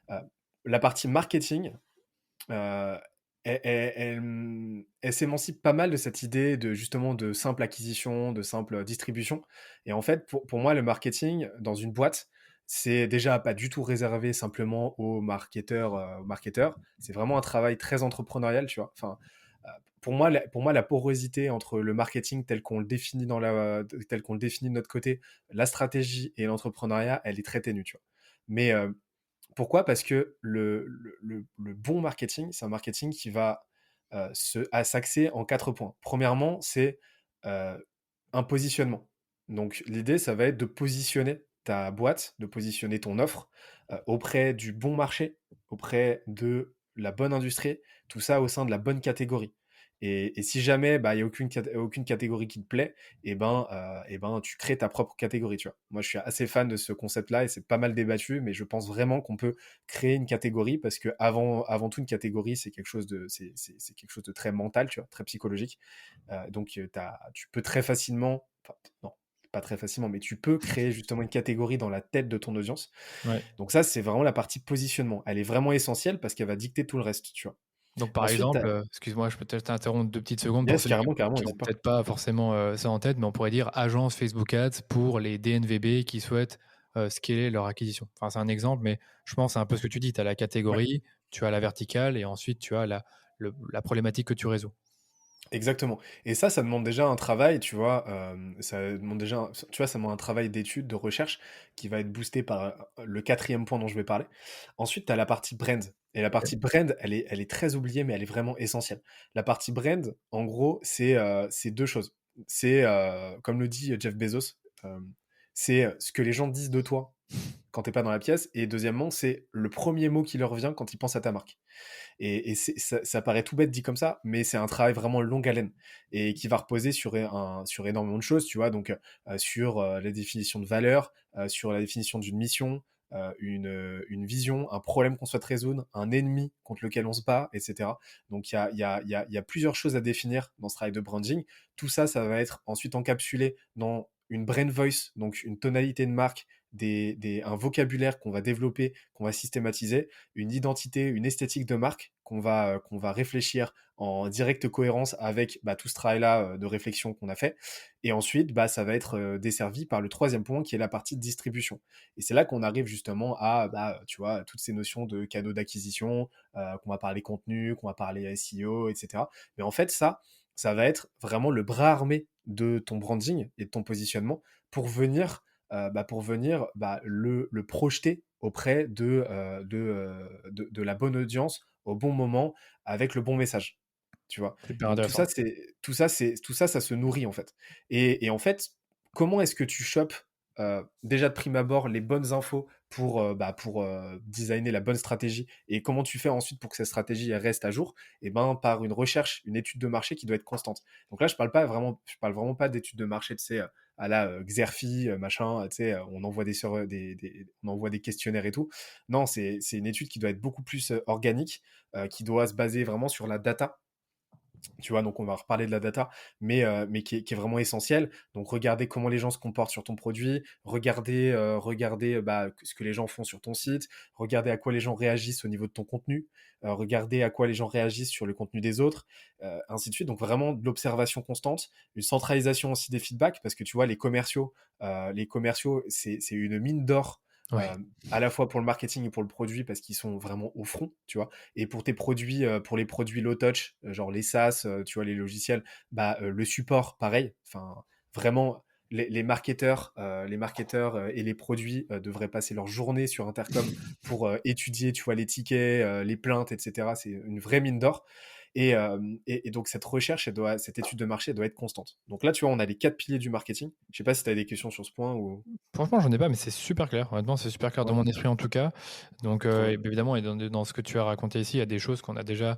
vois. La partie marketing, euh, elle s'émancipe pas mal de cette idée de justement de simple acquisition, de simple distribution. Et en fait, pour moi, le marketing dans une boîte, c'est déjà pas du tout réservé simplement aux marketeurs, aux marketeurs. C'est vraiment un travail très entrepreneurial, tu vois. Enfin, euh, pour moi, la porosité entre le marketing tel qu'on le définit tel qu'on le définit de notre côté, la stratégie et l'entrepreneuriat, elle est très ténue, tu vois. Mais pourquoi? Parce que le bon marketing, c'est un marketing qui va s'axer en 4 points. Premièrement, c'est euh, un positionnement. Donc l'idée, ça va être de positionner ta boîte, de positionner ton offre auprès du bon marché, auprès de la bonne industrie, tout ça au sein de la bonne catégorie. Et si jamais bah, il n'y a aucune catégorie qui te plaît, et ben, tu crées ta propre catégorie, tu vois. Moi, je suis assez fan de ce concept-là et c'est pas mal débattu, mais je pense vraiment qu'on peut créer une catégorie parce que avant tout, une catégorie, c'est quelque chose de très mental, tu vois, très psychologique. Donc, tu peux très facilement, enfin, non, pas très facilement, mais tu peux créer justement une catégorie dans la tête de ton audience.
Ouais.
Donc ça, c'est vraiment la partie positionnement. Elle est vraiment essentielle parce qu'elle va dicter tout le reste, tu vois.
Donc par
Ensuite, tu
exemple, excuse-moi, je peux peut-être t'interrompre 2 petites secondes pour
yes,
ceux
carrément, carrément,
qui ont
hésite pas.
peut-être pas forcément, ça en tête, mais on pourrait dire agence Facebook Ads pour les DNVB qui souhaitent, scaler leur acquisition. Enfin, c'est un exemple, mais je pense c'est un peu ce que tu dis. Tu as la
Ouais.
catégorie, tu as la verticale et ensuite tu as la problématique que tu résous.
Exactement et ça demande déjà un travail, tu vois? Ça demande déjà un tu vois, ça demande un travail d'étude, de recherche qui va être boosté par, le quatrième point dont je vais parler. Ensuite, tu as la partie brand et la
OK.
partie brand, elle est très oubliée, mais elle est vraiment essentielle. La partie brand, en gros, c'est 2 choses. C'est, comme le dit Jeff Bezos, c'est, ce que les gens disent de toi quand tu es pas dans la pièce et deuxièmement, c'est le premier mot qui leur vient quand ils pensent à ta marque. Et ça paraît tout bête dit comme ça, mais c'est un travail vraiment longue haleine et qui va reposer sur énormément de choses, tu vois, donc sur la définition de valeur, sur la définition d'une mission, une vision, un problème qu'on souhaite résoudre, un ennemi contre lequel on se bat, etc. Donc il y a plusieurs choses à définir dans ce travail de branding. Tout ça, ça va être ensuite encapsulé dans une brand voice, donc une tonalité de marque, un vocabulaire qu'on va développer, qu'on va systématiser, une identité, une esthétique de marque qu'on va réfléchir en directe cohérence avec tout ce travail-là de réflexion qu'on a fait. Et ensuite, ça va être desservi par le troisième point qui est la partie de distribution. Et c'est là qu'on arrive justement à, tu vois, toutes ces notions de canaux d'acquisition, qu'on va parler contenu, qu'on va parler SEO, etc. Mais en fait, ça va être vraiment le bras armé de ton branding et de ton positionnement pour venir le projeter auprès de la bonne audience au bon moment avec le bon message. Tu vois?
Super
Donc
intéressant.
tout ça, ça se nourrit en fait. Et en fait, comment est-ce que tu chopes déjà de prime abord les bonnes infos pour designer la bonne stratégie et comment tu fais ensuite pour que cette stratégie elle reste à jour? Et ben par une recherche, une étude de marché qui doit être constante. Donc là, je parle vraiment pas d'études de marché, tu sais, à la Xerfi, machin, tu sais, on envoie on envoie des questionnaires et tout. Non, c'est une étude qui doit être beaucoup plus organique, qui doit se baser vraiment sur la data, tu vois, donc on va reparler de la data, mais qui est vraiment essentielle. Donc, regarder comment les gens se comportent sur ton produit, regarder ce que les gens font sur ton site, regarder à quoi les gens réagissent au niveau de ton contenu, regarder à quoi les gens réagissent sur le contenu des autres, ainsi de suite. Donc, vraiment de l'observation constante, une centralisation aussi des feedbacks, parce que tu vois, les commerciaux, c'est une mine d'or.
Ouais.
euh, à la fois pour le marketing et pour le produit parce qu'ils sont vraiment au front, tu vois. Et pour tes produits, pour les produits low touch, genre les SaaS, tu vois, les logiciels, le support, pareil. Enfin, vraiment, les marketeurs et les produits devraient passer leur journée sur Intercom pour étudier, tu vois, les tickets, les plaintes, etc. C'est une vraie mine d'or. Et donc cette recherche, cette étude de marché, elle doit être constante. Donc là, tu vois, on a les 4 piliers du marketing. Je sais pas si tu as des questions sur ce point ou.
Franchement, j'en ai pas, mais c'est super clair. Honnêtement, c'est super clair dans
Ouais,
mon esprit en tout cas. Donc,
trop
et
bien.
évidemment, et dans ce que tu as raconté ici, il y a des choses qu'on a déjà,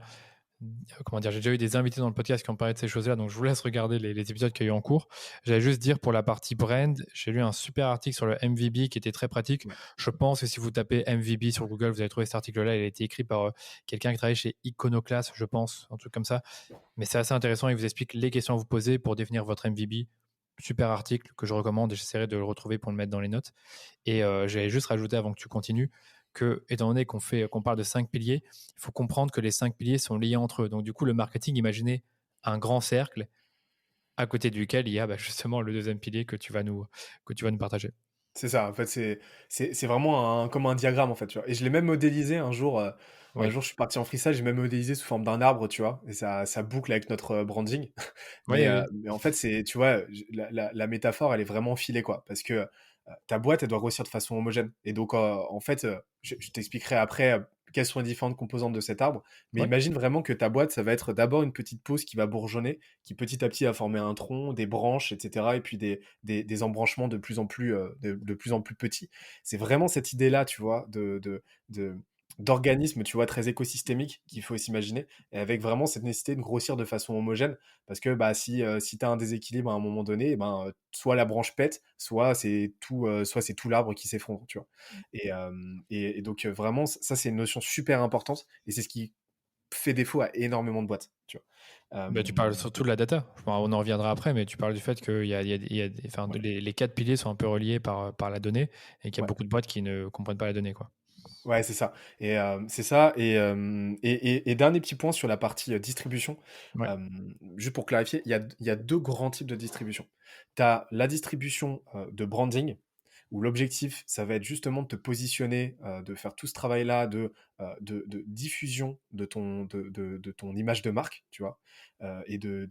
comment dire, j'ai déjà eu des invités dans le podcast qui ont parlé de ces choses-là, donc je vous laisse regarder les épisodes qu'il y a eu en cours. J'allais juste dire pour la partie brand, j'ai lu un super article sur le MVB qui était très pratique.
Ouais.
Je pense que si vous tapez MVB sur Google, vous allez trouver cet article-là. Il a été écrit par quelqu'un qui travaille chez Iconoclast, je pense, un truc comme ça. Mais c'est assez intéressant. Il vous explique les questions à vous poser pour définir votre MVB. Super article que je recommande et j'essaierai de le retrouver pour le mettre dans les notes. Et j'allais juste rajouter avant que tu continues que, étant donné qu'on parle de 5 piliers, il faut comprendre que les 5 piliers sont liés entre eux. Donc, du coup, le marketing, imaginez un grand cercle à côté duquel il y a justement le deuxième pilier que tu vas nous partager.
C'est ça, en fait, c'est vraiment comme un diagramme, en fait, tu vois. Et je l'ai même modélisé un jour,
Oui,
je suis parti en freestyle, j'ai même modélisé sous forme d'un arbre, tu vois. Et ça boucle avec notre branding. Mais,
oui,
euh,
oui.
mais en fait, tu vois, la métaphore, elle est vraiment filée, quoi. Parce que ta boîte, elle doit grossir de façon homogène. Et donc, en fait, je t'expliquerai après quelles sont les différentes composantes de cet arbre. Mais
Ouais.
imagine vraiment que ta boîte, ça va être d'abord une petite pousse qui va bourgeonner, qui petit à petit va former un tronc, des branches, etc. Et puis des embranchements de plus en plus petits. C'est vraiment cette idée-là, tu vois, d'organisme, tu vois, très écosystémique qu'il faut s'imaginer, et avec vraiment cette nécessité de grossir de façon homogène, parce que si tu as un déséquilibre à un moment donné, soit la branche pète, soit c'est tout l'arbre qui s'effondre, tu vois. Et donc vraiment, ça c'est une notion super importante, et c'est ce qui fait défaut à énormément de boîtes, tu vois.
Tu parles surtout de la data. Enfin, on en reviendra après, mais tu parles du fait qu'il y a,
Ouais,
les 4 piliers sont un peu reliés par la donnée et qu'il y a
ouais.
beaucoup de boîtes qui ne comprennent pas la donnée, quoi.
Ouais, c'est ça et dernier petit point sur la partie, distribution,
Ouais,
juste pour clarifier, il y a 2 grands types de distribution. Tu as la distribution, de branding, où l'objectif, ça va être justement de te positionner, de faire tout ce travail-là de diffusion de ton image de marque, tu vois? Et de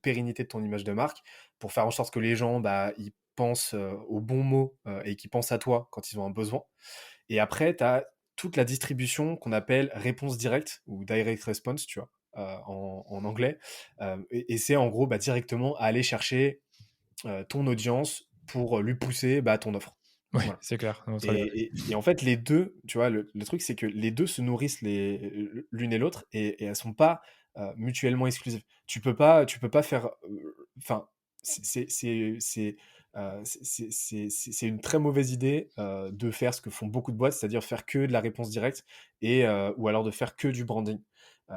pérennité de ton image de marque, pour faire en sorte que les gens, bah, ils pensent, aux bons mots, et qu'ils pensent à toi quand ils ont un besoin. Et après, tu as toute la distribution qu'on appelle réponse directe ou direct response, tu vois, en anglais. Et c'est en gros, bah, directement aller chercher ton audience pour lui pousser, bah, ton offre.
ouais,
Voilà.
c'est clair. Non, très bien dit.
Et en fait, les deux, tu vois, le truc, c'est que les deux se nourrissent l'une et l'autre et elles sont pas mutuellement exclusives. Tu peux pas faire. Enfin, c'est une très mauvaise idée de faire ce que font beaucoup de boîtes, c'est-à-dire faire que de la réponse directe ou alors de faire que du branding.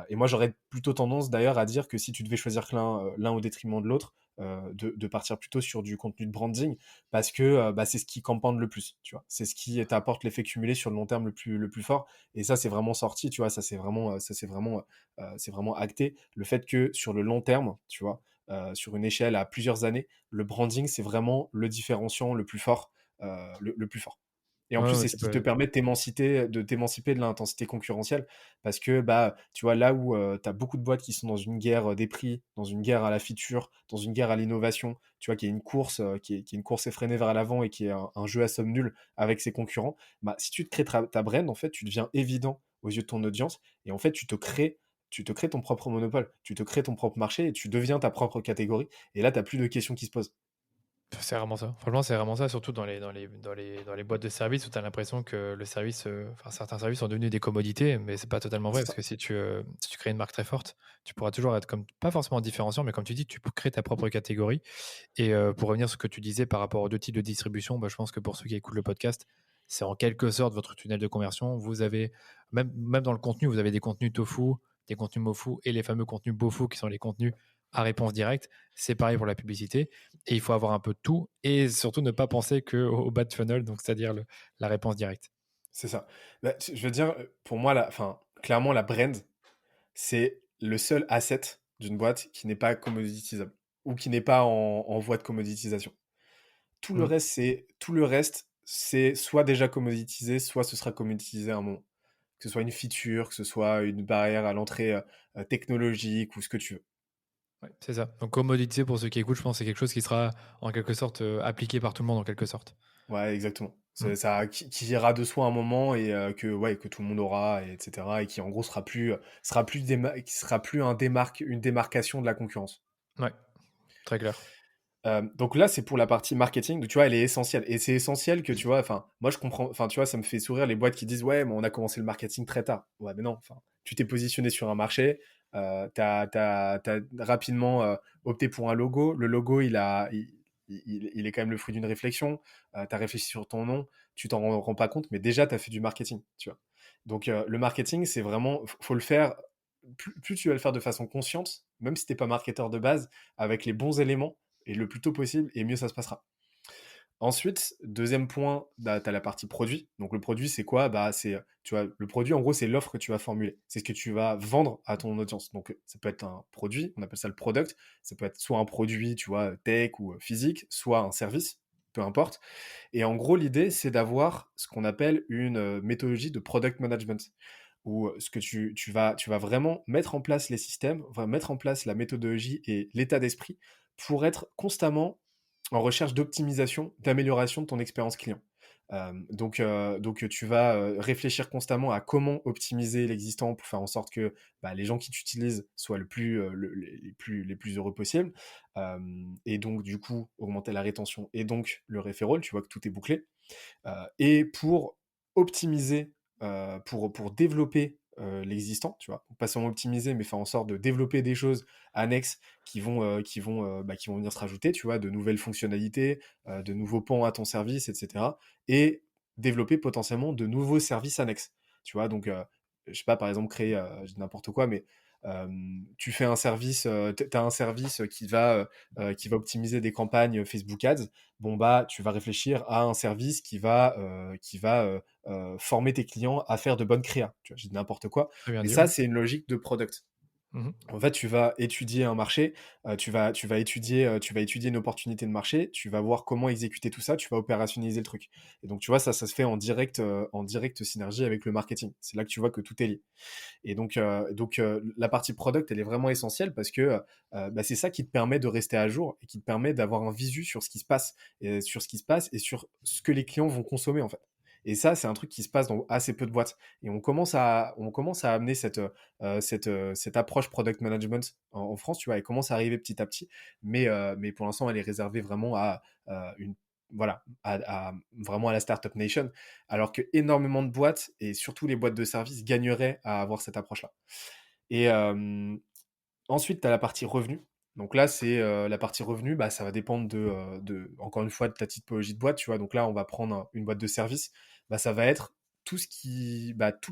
Et moi, j'aurais plutôt tendance d'ailleurs à dire que si tu devais choisir que l'un au détriment de l'autre, de partir plutôt sur du contenu de branding parce que bah, c'est ce qui campane le plus, tu vois. C'est ce qui t'apporte l'effet cumulé sur le long terme le plus fort. Et ça, c'est vraiment sorti, tu vois. C'est vraiment acté. Le fait que sur le long terme, tu vois, sur une échelle à plusieurs années, le branding, c'est vraiment le différenciant le plus fort, le plus fort. Et en
Ouais,
plus,
ouais,
c'est ce qui te permet de t'émanciper de l'intensité concurrentielle. Parce que, bah, tu vois, là où tu as beaucoup de boîtes qui sont dans une guerre des prix, dans une guerre à la feature, dans une guerre à l'innovation, tu vois, qui est une course, qui est une course effrénée vers l'avant et qui est un jeu à somme nulle avec ses concurrents, bah, si tu te crées ta brand, en fait, tu deviens évident aux yeux de ton audience et en fait, tu te crées ton propre monopole, tu te crées ton propre marché et tu deviens ta propre catégorie. Et là, tu n'as plus de questions qui se posent.
C'est vraiment ça. Franchement, c'est vraiment ça, surtout dans les boîtes de services où tu as l'impression que le service, enfin, certains services sont devenus des commodités, mais c'est pas totalement vrai
C'est
parce
ça.
que si tu crées une marque très forte, tu pourras toujours être comme, pas forcément différenciant, mais comme tu dis, tu peux créer ta propre catégorie. Et pour revenir sur ce que tu disais par rapport aux deux types de distribution, bah, je pense que pour ceux qui écoutent le podcast, c'est en quelque sorte votre tunnel de conversion. Vous avez, même dans le contenu, vous avez des contenus tofu, des contenus mofu et les fameux contenus bofu qui sont les contenus à réponse directe. C'est pareil pour la publicité. Et il faut avoir un peu de tout et surtout ne pas penser qu'au bas de funnel, donc c'est-à-dire la réponse directe.
C'est ça. Bah, je veux dire, pour moi, enfin, clairement, la brand, c'est le seul asset d'une boîte qui n'est pas commoditisable ou qui n'est pas en voie de commoditisation.
Mm.
Tout le reste, c'est soit déjà commoditisé, soit ce sera commoditisé à un moment. Que ce soit une feature, que ce soit une barrière à l'entrée technologique ou ce que tu veux.
Ouais, c'est ça. Donc commodité pour ceux qui écoutent, je pense que c'est quelque chose qui sera en quelque sorte appliqué par tout le monde en quelque sorte.
Ouais, exactement.
Mm.
C'est ça qui ira de soi à un moment et que tout le monde aura, etc. Et qui en gros sera plus une démarcation de la concurrence.
Ouais, très clair.
Donc là, c'est pour la partie marketing. Donc, tu vois, elle est essentielle. Et c'est essentiel que, tu vois, enfin, moi, je comprends, enfin, tu vois, ça me fait sourire les boîtes qui disent, ouais, mais on a commencé le marketing très tard. Ouais, mais non, enfin, tu t'es positionné sur un marché, t'as rapidement opté pour un logo. Le logo, il est quand même le fruit d'une réflexion. T'as réfléchi sur ton nom, tu t'en rends pas compte, mais déjà, t'as fait du marketing, tu vois. Donc, le marketing, c'est vraiment, faut le faire, plus tu vas le faire de façon consciente, même si t'es pas marketeur de base, avec les bons éléments et le plus tôt possible, et mieux ça se passera. Ensuite, deuxième point, bah, tu as la partie produit. Donc le produit, c'est quoi? Bah, tu vois, le produit, en gros, c'est l'offre que tu vas formuler. C'est ce que tu vas vendre à ton audience. Donc ça peut être un produit, on appelle ça le product. Ça peut être soit un produit, tu vois, tech ou physique, soit un service, peu importe. Et en gros, l'idée, c'est d'avoir ce qu'on appelle une méthodologie de product management, où ce que tu vas vraiment mettre en place les systèmes, mettre en place la méthodologie et l'état d'esprit pour être constamment en recherche d'optimisation, d'amélioration de ton expérience client. Donc, tu vas réfléchir constamment à comment optimiser l'existant pour faire en sorte que bah, les gens qui t'utilisent soient les plus heureux possible. Et donc, du coup, augmenter la rétention et donc le referral, tu vois que tout est bouclé. Et pour optimiser, pour développer l'existant, tu vois, pas seulement optimiser, mais faire en sorte de développer des choses annexes qui vont venir se rajouter, tu vois, de nouvelles fonctionnalités, de nouveaux pans à ton service, etc. Et développer potentiellement de nouveaux services annexes, tu vois. Donc, je sais pas, par exemple, créer, je dis n'importe quoi, mais tu fais un service, tu as un service qui va optimiser des campagnes Facebook Ads. Bon, bah, tu vas réfléchir à un service qui va former tes clients à faire de bonnes créas. Tu vois, je dis n'importe quoi,
Très bien
mais
dit,
ça,
ouais.
c'est une logique de product.
Mmh.
En fait, tu vas étudier un marché, tu vas étudier une opportunité de marché, tu vas voir comment exécuter tout ça, tu vas opérationnaliser le truc. Et donc, tu vois, ça se fait en direct synergie avec le marketing. C'est là que tu vois que tout est lié. Et donc, la partie product, elle est vraiment essentielle parce que bah, c'est ça qui te permet de rester à jour et qui te permet d'avoir un visu sur ce qui se passe, et sur ce que les clients vont consommer en fait. Et ça, c'est un truc qui se passe dans assez peu de boîtes. Et on commence à amener cette approche product management en France, tu vois, elle commence à arriver petit à petit, mais pour l'instant, elle est réservée vraiment à une, voilà, vraiment à la startup nation, alors que énormément de boîtes, et surtout les boîtes de services, gagneraient à avoir cette approche-là. Et ensuite, tu as la partie revenu. Donc là, c'est la partie revenu, bah, ça va dépendre encore une fois, de ta typologie de boîte. Tu vois, donc là, on va prendre une boîte de service. Bah, ça va être toutes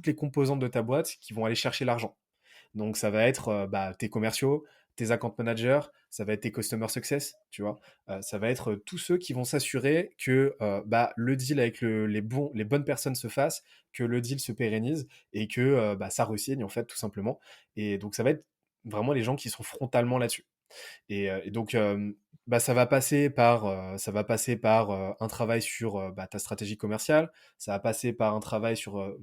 les composantes de ta boîte qui vont aller chercher l'argent. Donc ça va être bah, tes commerciaux, tes account managers, ça va être tes customer success, tu vois. Ça va être tous ceux qui vont s'assurer que bah, le deal avec les bonnes personnes se fasse, que le deal se pérennise et que bah, ça re-signe en fait tout simplement. Et donc ça va être vraiment les gens qui sont frontalement là-dessus. Et donc, bah, ça va passer par un travail sur bah, ta stratégie commerciale, ça va passer par un travail sur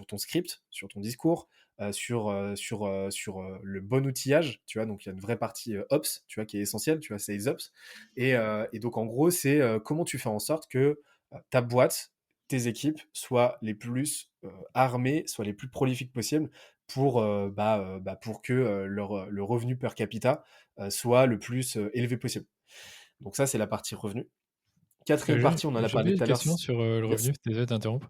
ton script, sur ton discours, sur le bon outillage, tu vois. Donc, il y a une vraie partie ops, tu vois, qui est essentielle, tu vois, sales ops. Et donc, en gros, c'est comment tu fais en sorte que ta boîte, tes équipes soient les plus armées, soient les plus prolifiques possibles pour que le revenu per capita soit le plus élevé possible. Donc ça, c'est la partie revenu. Quatrième partie, on en a
J'avais
parlé
une
tout à l'heure.
question sur, le
Yes.
revenu, désolé de t'interrompre.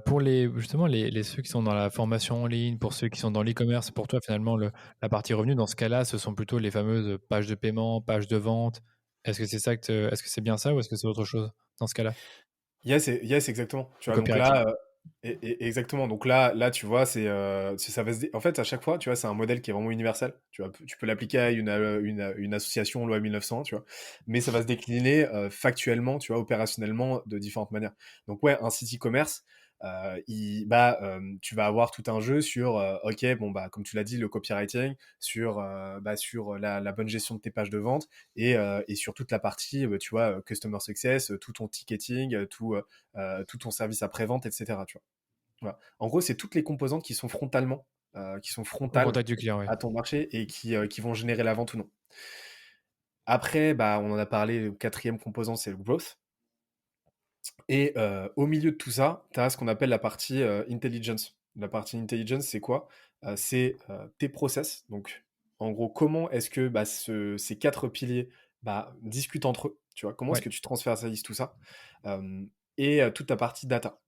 Pour les justement les ceux qui sont dans la formation en ligne, pour ceux qui sont dans l'e-commerce, pour toi finalement la partie revenu dans ce cas-là, ce sont plutôt les fameuses pages de paiement, pages de vente? Est-ce que c'est bien ça ou est-ce que c'est autre chose dans ce cas-là?
Yes, exactement. Tu
Le
vois, donc
copywriting?
là, exactement. Donc là, tu vois, ça va en fait, à chaque fois, tu vois, c'est un modèle qui est vraiment universel. Tu peux l'appliquer à une association loi 1900, tu vois, mais ça va se décliner factuellement, tu vois, opérationnellement de différentes manières. Donc ouais, un site e-commerce, tu vas avoir tout un jeu sur, ok, bon bah, comme tu l'as dit, le copywriting, sur la bonne gestion de tes pages de vente et sur toute la partie, tu vois, customer success, tout ton ticketing, tout ton service après-vente, etc. Tu vois. Voilà. En gros, c'est toutes les composantes qui sont
Au
frontales
contact du client, ouais.
à ton marché et qui vont générer la vente ou non. Après, bah, on en a parlé, le quatrième composant, c'est le growth. Et au milieu de tout ça, tu as ce qu'on appelle la partie intelligence. La partie intelligence, c'est quoi? C'est tes process. Donc, en gros, comment est-ce que bah, ces quatre piliers bah, discutent entre eux? Tu vois, comment est-ce
Ouais,
que tu transversalises tout ça? Et toute ta partie data.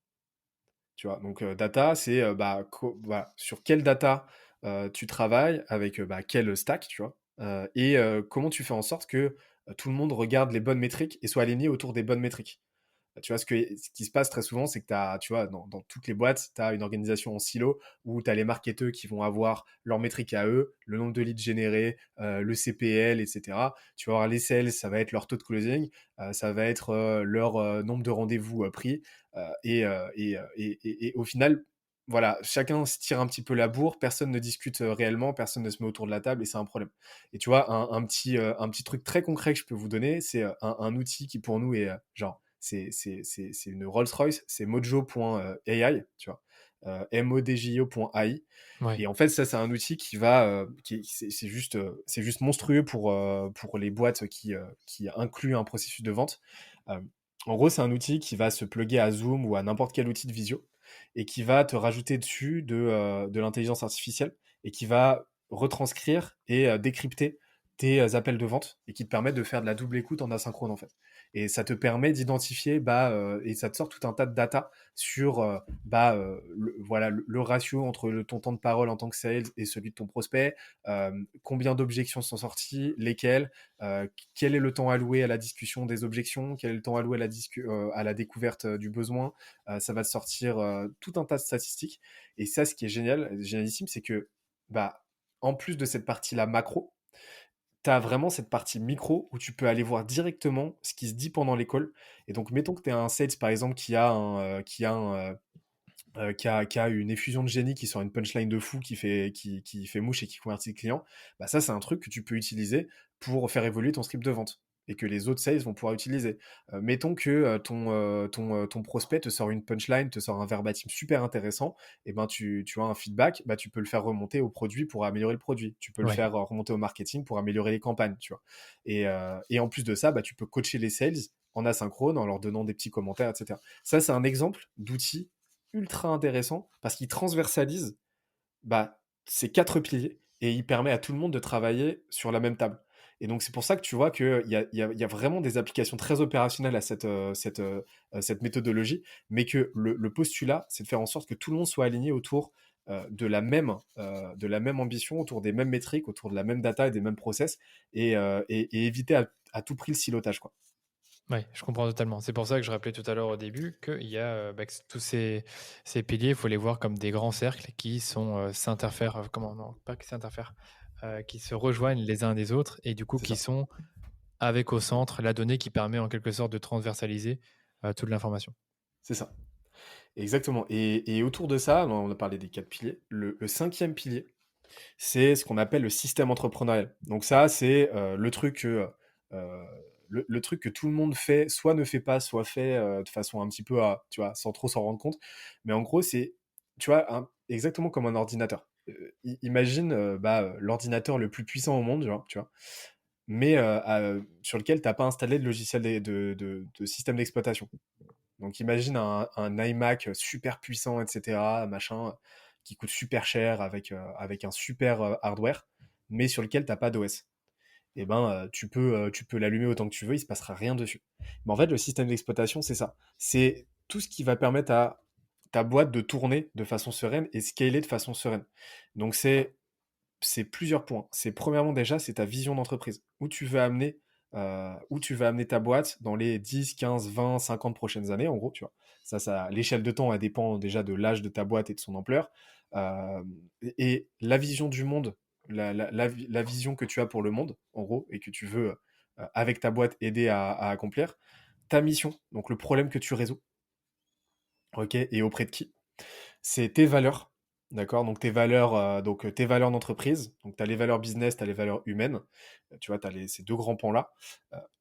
Tu vois, donc data, c'est voilà, sur quelle data tu travailles, avec bah, quel stack, tu vois, et comment tu fais en sorte que tout le monde regarde les bonnes métriques et soit aligné autour des bonnes métriques. Tu vois, ce qui se passe très souvent, c'est que tu vois, dans toutes les boîtes, tu as une organisation en silo où tu as les marketeurs qui vont avoir leurs métriques à eux, le nombre de leads générés, le CPL, etc. Tu vas avoir les sales, ça va être leur taux de closing, ça va être leur nombre de rendez-vous pris. Et au final, voilà, chacun se tire un petit peu la bourre, personne ne discute réellement, personne ne se met autour de la table et c'est un problème. Et tu vois, un petit truc très concret que je peux vous donner, c'est un outil qui pour nous est genre c'est une Rolls-Royce, c'est mojo.ai, tu vois, modjo.ai.
ouais.
Et en fait, ça, c'est un outil c'est juste monstrueux pour les boîtes qui incluent un processus de vente. Euh, En gros, c'est un outil qui va se plugger à Zoom ou à n'importe quel outil de visio et qui va te rajouter dessus de l'intelligence artificielle et qui va retranscrire et décrypter tes appels de vente et qui te permettent de faire de la double écoute en asynchrone en fait. Et ça te permet d'identifier et ça te sort tout un tas de data sur voilà, le ratio entre ton temps de parole en tant que sales et celui de ton prospect, combien d'objections sont sorties, lesquelles, quel est le temps alloué à la discussion des objections, quel est le temps alloué à la découverte du besoin. Ça va te sortir tout un tas de statistiques. Et ça, ce qui est génialissime, c'est que bah, en plus de cette partie-là macro, tu as vraiment cette partie micro où tu peux aller voir directement ce qui se dit pendant les calls. Et donc, mettons que tu es un sales, par exemple, qui a une effusion de génie, qui sort une punchline de fou, qui fait mouche et qui convertit le client, bah ça, c'est un truc que tu peux utiliser pour faire évoluer ton script de vente et que les autres sales vont pouvoir utiliser. Mettons que ton prospect te sort une punchline, te sort un verbatim super intéressant, et ben tu as un feedback, bah tu peux le faire remonter au produit pour améliorer le produit. Tu peux le
Ouais.
faire remonter au marketing pour améliorer les campagnes, tu vois. Et en plus de ça, bah, tu peux coacher les sales en asynchrone en leur donnant des petits commentaires, etc. Ça, c'est un exemple d'outil ultra intéressant parce qu'il transversalise bah, ces quatre piliers et il permet à tout le monde de travailler sur la même table. Et donc, c'est pour ça que tu vois qu'il y a vraiment des applications très opérationnelles à cette méthodologie, mais que le postulat, c'est de faire en sorte que tout le monde soit aligné autour de la même ambition, autour des mêmes métriques, autour de la même data et des mêmes process, et éviter à tout prix le silotage, quoi.
Ouais, je comprends totalement. C'est pour ça que je rappelais tout à l'heure au début qu'il y a, bah, que tous ces piliers, il faut les voir comme des grands cercles qui sont, s'interfèrent, comment? Non, pas qui s'interfèrent, qui se rejoignent les uns des autres et du coup
C'est
qui
ça.
sont avec au centre la donnée qui permet en quelque sorte de transversaliser, toute l'information.
C'est ça. Exactement. Et autour de ça, on a parlé des quatre piliers. Le cinquième pilier, c'est ce qu'on appelle le système entrepreneurial. Donc ça, c'est euh, le truc que tout le monde fait, soit ne fait pas, soit fait de façon un petit peu, tu vois, sans trop s'en rendre compte. Mais en gros, c'est, tu vois, exactement comme un ordinateur. Imagine l'ordinateur le plus puissant au monde, genre, tu vois, mais sur lequel tu n'as pas installé de logiciel de système d'exploitation. Donc imagine un iMac super puissant, etc., machin, qui coûte super cher avec un super hardware, mais sur lequel t'as pas d'OS. Et ben tu peux l'allumer autant que tu veux, il se passera rien dessus. Mais en fait, le système d'exploitation, c'est ça. C'est tout ce qui va permettre à ta boîte de tourner de façon sereine et scaler de façon sereine. Donc c'est plusieurs points. C'est premièrement déjà, c'est ta vision d'entreprise. Où tu veux amener ta boîte dans les 10, 15, 20, 50 prochaines années, en gros, tu vois. L'échelle de temps, elle dépend déjà de l'âge de ta boîte et de son ampleur. Et la vision du monde, la vision que tu as pour le monde, en gros, et que tu veux, avec ta boîte, aider à accomplir. Ta mission, donc le problème que tu résous, ok, et auprès de qui c'est tes valeurs, d'accord? Donc tes valeurs d'entreprise. Donc tu as les valeurs business, tu as les valeurs humaines. Tu vois, tu as ces deux grands pans-là.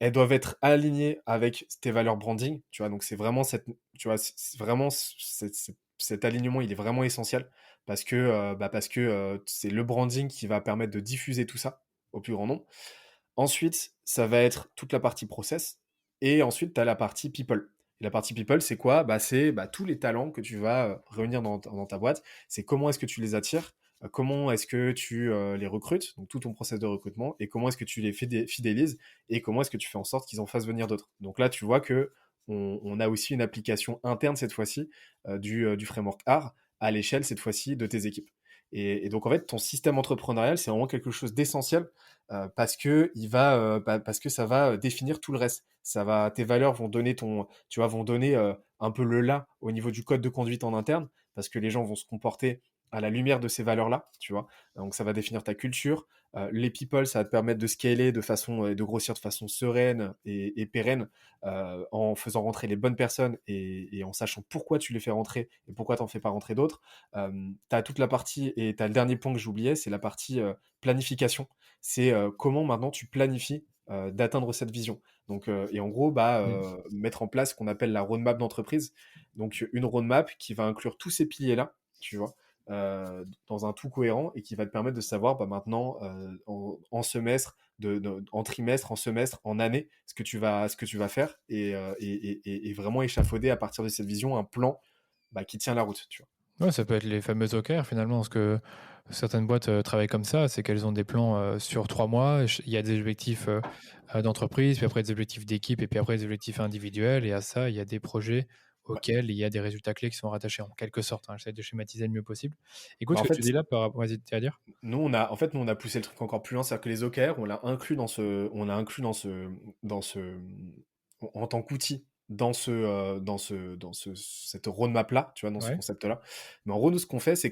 Elles doivent être alignées avec tes valeurs branding, tu vois. Donc c'est vraiment tu vois, c'est vraiment cet alignement, il est vraiment essentiel parce que c'est le branding qui va permettre de diffuser tout ça au plus grand nombre. Ensuite, ça va être toute la partie process. Et ensuite, tu as la partie people. Et la partie people, c'est quoi? C'est tous les talents que tu vas réunir dans ta boîte. C'est comment est-ce que tu les attires, comment est-ce que tu les recrutes, donc tout ton process de recrutement, et comment est-ce que tu les fidélises, et comment est-ce que tu fais en sorte qu'ils en fassent venir d'autres. Donc là, tu vois que on a aussi une application interne cette fois-ci du framework R à l'échelle cette fois-ci de tes équipes. Et donc en fait, ton système entrepreneurial, c'est vraiment quelque chose d'essentiel parce que ça va définir tout le reste. Tes valeurs vont donner vont donner un peu le là au niveau du code de conduite en interne, parce que les gens vont se comporter à la lumière de ces valeurs-là, tu vois. Donc ça va définir ta culture. Les people, ça va te permettre de scaler de grossir de façon sereine et pérenne, en faisant rentrer les bonnes personnes et en sachant pourquoi tu les fais rentrer et pourquoi t'en fais pas rentrer d'autres. Tu as toute la partie, et tu as le dernier point que j'oubliais, c'est la partie planification. C'est comment maintenant tu planifies d'atteindre cette vision. Donc, et en gros,
Mmh.
mettre en place ce qu'on appelle la roadmap d'entreprise. Donc, une roadmap qui va inclure tous ces piliers-là, tu vois, dans un tout cohérent et qui va te permettre de savoir maintenant, en semestre, en trimestre, en semestre, en année, ce que tu vas faire et vraiment échafauder à partir de cette vision un plan qui tient la route, tu vois.
Ouais, ça peut être les fameux OKR finalement, parce que certaines boîtes, travaillent comme ça, c'est qu'elles ont des plans, sur 3 mois, il y a des objectifs, d'entreprise, puis après des objectifs d'équipe et puis après des objectifs individuels et à ça, il y a des projets
Ouais.
auxquels il y a des résultats clés qui sont rattachés en quelque sorte, hein. J'essaie de schématiser le mieux possible. Écoute,
Bah,
ce
en
que tu dis
fait,
là par rapport vas-y, tu à dire?
nous, on a poussé le truc encore plus loin, c'est-à-dire que les OKR, on l'a inclus dans ce, en tant qu'outil cette roadmap-là, tu vois, dans ce
Ouais.
concept-là. Mais en gros, nous, ce qu'on fait, c'est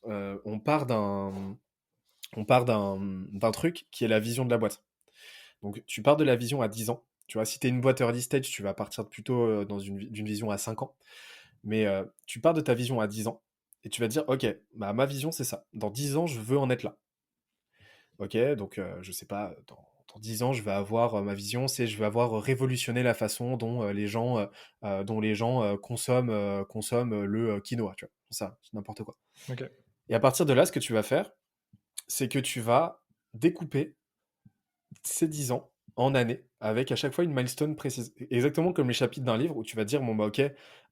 on part d'un, on part d'un truc qui est la vision de la boîte. Donc, tu pars de la vision à 10 ans. Tu vois, si tu es une boîte early stage, tu vas partir plutôt d'une vision à 5 ans. Mais tu pars de ta vision à 10 ans et tu vas dire, OK, bah, ma vision, c'est ça. Dans 10 ans, je veux en être là. OK, donc je sais pas, dans 10 ans, je vais avoir ma vision, c'est je vais avoir révolutionné la façon dont les gens consomment le quinoa, tu vois. Ça, c'est n'importe quoi.
Ok.
Et à partir de là, ce que tu vas faire, c'est que tu vas découper ces 10 ans en années, avec à chaque fois une milestone précise. Exactement comme les chapitres d'un livre où tu vas dire, bon bah ok,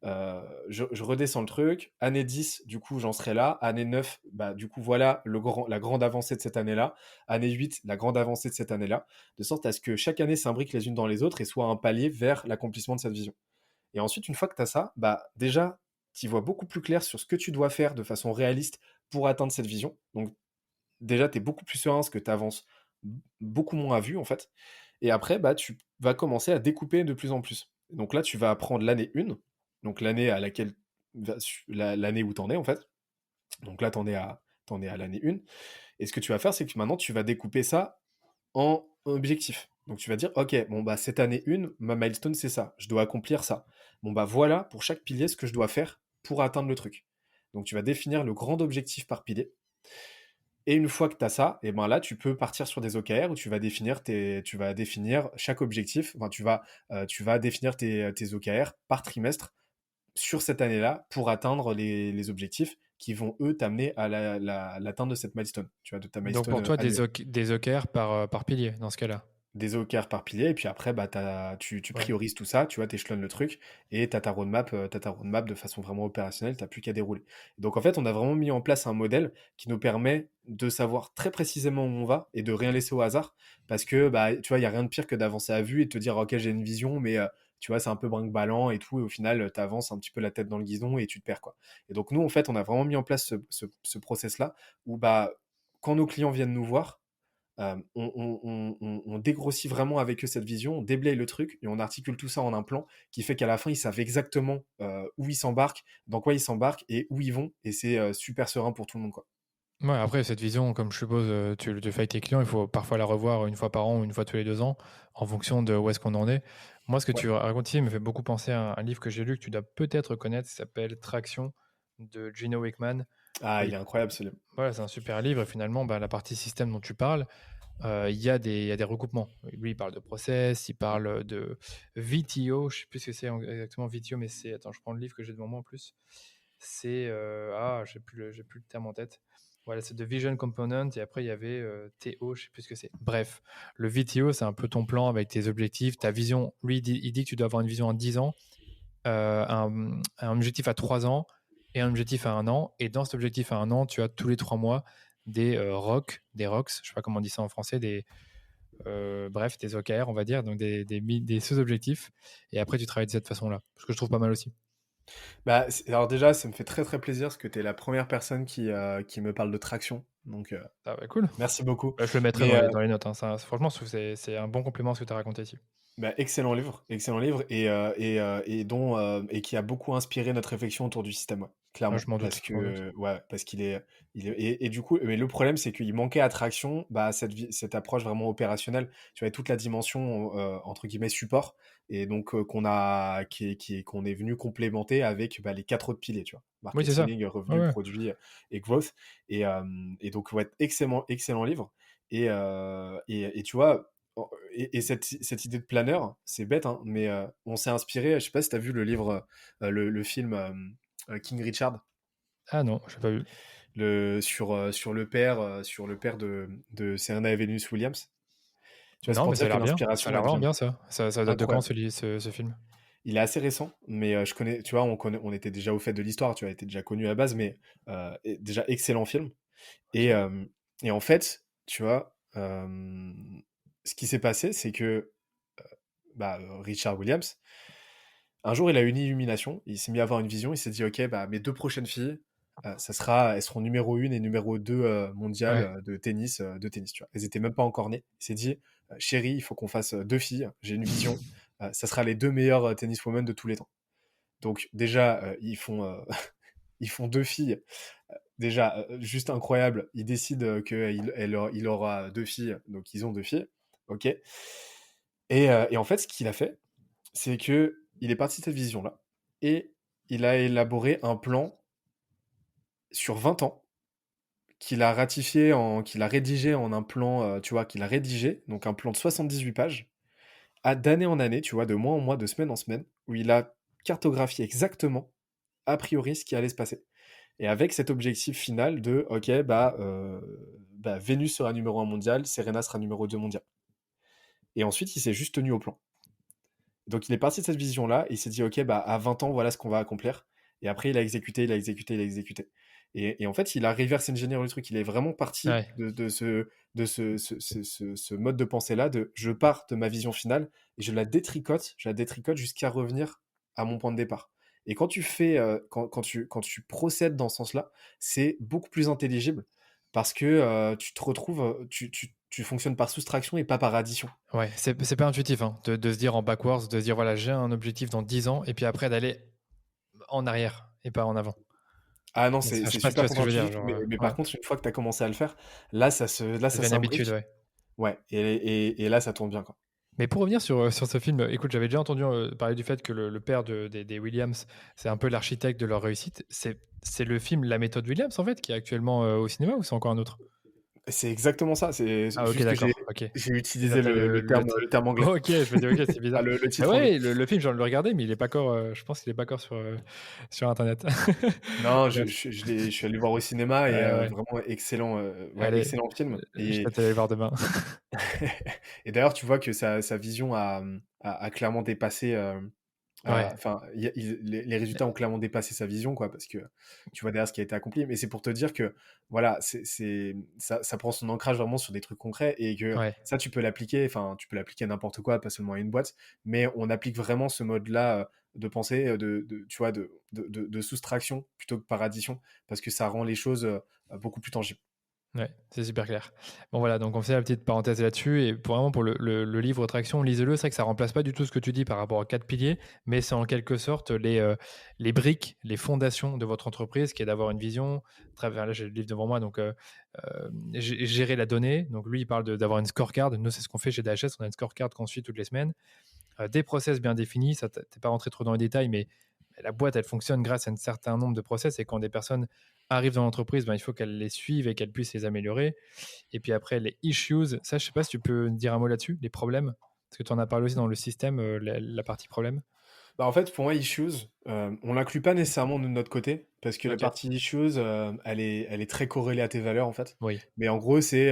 je redescends le truc, année 10, du coup j'en serai là, année 9, bah du coup voilà la grande avancée de cette année-là, année 8, la grande avancée de cette année-là, de sorte à ce que chaque année s'imbrique les unes dans les autres et soit un palier vers l'accomplissement de cette vision. Et ensuite, une fois que tu as ça, bah déjà, tu vois beaucoup plus clair sur ce que tu dois faire de façon réaliste pour atteindre cette vision. Donc déjà, tu es beaucoup plus serein parce que tu avances beaucoup moins à vue, en fait. Et après, bah, tu vas commencer à découper de plus en plus. Donc là, tu vas apprendre l'année 1, donc l'année à laquelle l'année où tu en es, en fait. Donc là, t'en es à l'année 1. Et ce que tu vas faire, c'est que maintenant, tu vas découper ça en objectif. Donc tu vas dire, ok, bon, bah, cette année 1, ma milestone, c'est ça. Je dois accomplir ça. Bon, bah, voilà, pour chaque pilier, ce que je dois faire pour atteindre le truc. Donc tu vas définir le grand objectif par pilier. Et une fois que tu as ça, et ben là, tu peux partir sur des OKR où tu vas définir chaque objectif, enfin, tu vas définir tes OKR par trimestre sur cette année-là pour atteindre les objectifs qui vont, eux, t'amener à l'atteinte de cette milestone, tu vois, de ta
Donc
milestone
pour toi,
annuelle.
des OKR par pilier dans ce cas-là.
Des OKR par pilier, et puis après, bah, tu
Ouais.
priorises tout ça, tu vois, t'échelonnes le truc, et t'as ta roadmap de façon vraiment opérationnelle, t'as plus qu'à dérouler. Donc en fait, on a vraiment mis en place un modèle qui nous permet de savoir très précisément où on va et de rien laisser au hasard, parce que, bah, tu vois, il y a rien de pire que d'avancer à vue et de te dire, ok, j'ai une vision, mais tu vois, c'est un peu brinque-ballant et tout, et au final, t'avances un petit peu la tête dans le guidon et tu te perds, quoi. Et donc nous, en fait, on a vraiment mis en place ce process-là, où, bah, quand nos clients viennent nous voir, on dégrossit vraiment avec eux cette vision, on déblaye le truc et on articule tout ça en un plan qui fait qu'à la fin, ils savent exactement où ils s'embarquent, dans quoi ils s'embarquent et où ils vont. Et c'est super serein pour tout le monde, quoi.
Ouais, après, cette vision, comme je suppose, tu fais avec tes clients, il faut parfois la revoir une fois par an ou une fois tous les 2 ans, en fonction de où est-ce qu'on en est. Moi, ce que
Ouais.
tu racontes ici me fait beaucoup penser à un livre que j'ai lu, que tu dois peut-être connaître, qui s'appelle Traction, de Gino Wickman.
Ah, il
Il-
est incroyable ce livre.
Voilà, c'est un super livre, et finalement, bah, la partie système dont tu parles, il y a des recoupements. Lui, il parle de process, il parle de VTO, je sais plus ce que c'est exactement VTO, mais c'est, attends, je prends le livre que j'ai devant moi en plus. C'est, j'ai plus le terme en tête. Voilà, c'est de Vision Component, et après il y avait TO, je sais plus ce que c'est. Bref, le VTO, c'est un peu ton plan avec tes objectifs, ta vision. Lui, il dit que tu dois avoir une vision à 10 ans, un objectif à 3 ans et un objectif à 1 an. Et dans cet objectif à 1 an, tu as tous les 3 mois des des ROCs, je sais pas comment on dit ça en français, bref, des OKR, on va dire, donc des sous-objectifs. Et après, tu travailles de cette façon-là, ce que je trouve pas mal aussi.
Bah, alors déjà, ça me fait très très plaisir parce que tu es la première personne qui me parle de traction. Donc,
Ah bah cool.
merci beaucoup.
Bah, je le mettrai
Mais
dans les notes, hein. Franchement, je trouve que c'est un bon compliment ce que tu as raconté ici.
bah, excellent livre et qui a beaucoup inspiré notre réflexion autour du système, ouais,
Ah,
clairement.
je m'en doute.
Ouais, parce et du coup, mais le problème, c'est qu'il manquait à Traction, bah, cette approche vraiment opérationnelle. Tu vois, toute la dimension, entre guillemets, support, et donc qu'on est venu complémenter avec bah, les quatre autres piliers, tu vois.
Oui, c'est ça.
Marketing,
Ouais,
revenu,
ouais.
produit et growth. Et donc, ouais, excellent livre. Et tu vois, et cette idée de planeur, c'est bête, hein, mais on s'est inspiré, je sais pas si tu as vu le livre, le film King Richard,
Ah non, j'ai pas vu.
sur le père de Serena Venus Williams. Tu vois, c'est
Non,
pour
mais ça a
dire que
l'air bien. Ça a
l'inspiration,
l'air
elle
vraiment
vient
bien, ça. Ça date de quand,
incroyable.
ce film?
Il est assez récent, mais je connais, tu vois, on était déjà au fait de l'histoire, tu vois, il était déjà connu à la base, mais déjà excellent film. Et,
Ok.
euh, et en fait, tu vois, ce qui s'est passé, c'est que bah, Richard Williams, un jour, il a eu une illumination, il s'est mis à avoir une vision, il s'est dit, ok, bah, mes deux prochaines filles, elles seront numéro 1 et numéro 2 mondiales
Ouais.
de tennis, tu vois. Elles étaient même pas encore nées. Il s'est dit, chérie, il faut qu'on fasse deux filles, j'ai une vision, ça sera les deux meilleures tenniswomen de tous les temps. Donc déjà, ils font deux filles déjà, juste incroyable, il décide, il aura 2 filles, donc ils ont 2 filles, OK et en fait, ce qu'il a fait, c'est qu'il est parti de cette vision-là et il a élaboré un plan sur 20 ans qu'il a rédigé en un plan, tu vois, qu'il a rédigé, donc un plan de 78 pages, d'année en année, tu vois, de mois en mois, de semaine en semaine, où il a cartographié exactement, a priori, ce qui allait se passer. Et avec cet objectif final de, OK, bah, Vénus sera numéro un mondial, Serena sera numéro 2 mondial. Et ensuite, il s'est juste tenu au plan. Donc il est parti de cette vision-là, et il s'est dit, OK, bah, à 20 ans, voilà ce qu'on va accomplir. Et après, il a exécuté, il a exécuté, il a exécuté. Et en fait, il a reverse engineer le truc. Il est vraiment parti
Ouais.
de ce mode de pensée-là, de je pars de ma vision finale, et je la détricote jusqu'à revenir à mon point de départ. Et quand tu fais, quand tu procèdes dans ce sens-là, c'est beaucoup plus intelligible parce que tu te retrouves, tu fonctionnes par soustraction et pas par addition.
Ouais, c'est pas intuitif, hein, de se dire en backwards, de se dire: «Voilà, j'ai un objectif dans 10 ans» et puis après d'aller en arrière et pas en avant.
Ah non,
Enfin,
c'est
je sais
c'est
pas si tu
super
vois ce que je veux dire?
contre-intuitif,
Genre,
mais
ouais,
par contre, une fois que tu as commencé à le faire, là,
ça
ça
devient une habitude,
s'imbrique.
ouais.
Ouais, et là, ça tourne bien, quoi.
Mais pour revenir sur ce film, écoute, j'avais déjà entendu, parler du fait que le père des Williams, c'est un peu l'architecte de leur réussite. C'est le film La méthode Williams, en fait, qui est actuellement, au cinéma ou c'est encore un autre?
C'est exactement ça, c'est
Ah OK,
juste que j'ai
d'accord, OK.
j'ai
Ils ont
utilisé
fait
le terme,
ti
le terme anglais.
OK, je me dis: «OK, c'est
Ah,
bizarre».
le
Bah,
titre anglais.
ouais, le film, je viens de le regarder, mais il est pas encore, je pense qu'il est pas encore sur internet.
Non,
Bref,
je suis allé le voir au cinéma et
ouais, ouais.
vraiment excellent, ouais,
Allez,
excellent film
je t'appelle à aller le voir demain.
et d'ailleurs, tu vois que sa vision a clairement dépassé,
Ouais,
enfin, il y a il les résultats ont clairement dépassé sa vision, quoi, parce que tu vois derrière ce qui a été accompli. Mais c'est pour te dire que, voilà, ça prend son ancrage vraiment sur des trucs concrets et que
ouais,
ça, tu peux l'appliquer, enfin, tu peux l'appliquer à n'importe quoi, pas seulement à une boîte, mais on applique vraiment ce mode-là, de pensée, tu vois, de soustraction plutôt que par addition, parce que ça rend les choses, beaucoup plus tangibles.
ouais, c'est super clair. Bon voilà, donc on fait la petite parenthèse là-dessus et pour vraiment pour le livre Traction, lisez-le. C'est vrai que ça remplace pas du tout ce que tu dis par rapport aux 4 piliers, mais c'est en quelque sorte les briques, les fondations de votre entreprise, qui est d'avoir une vision, travers là j'ai le livre devant moi, donc gérer la donnée. Donc lui, il parle d'avoir une scorecard. Nous, c'est ce qu'on fait chez DHS, on a une scorecard qu'on suit toutes les semaines. Des process bien définis, ça tu pas rentré trop dans les détails, mais la boîte, elle fonctionne grâce à un certain nombre de process et quand des personnes arrivent dans l'entreprise, ben, il faut qu'elles les suivent et qu'elles puissent les améliorer. Et puis après, les issues, ça, je sais pas si tu peux dire un mot là-dessus, les problèmes, parce que tu en as parlé aussi dans le système, la partie problème.
Bah, en fait, pour moi, issues, on l'inclut pas nécessairement de notre côté, parce que la
Ok.
partie issues, elle est très corrélée à tes valeurs, en fait.
Oui.
Mais en gros, c'est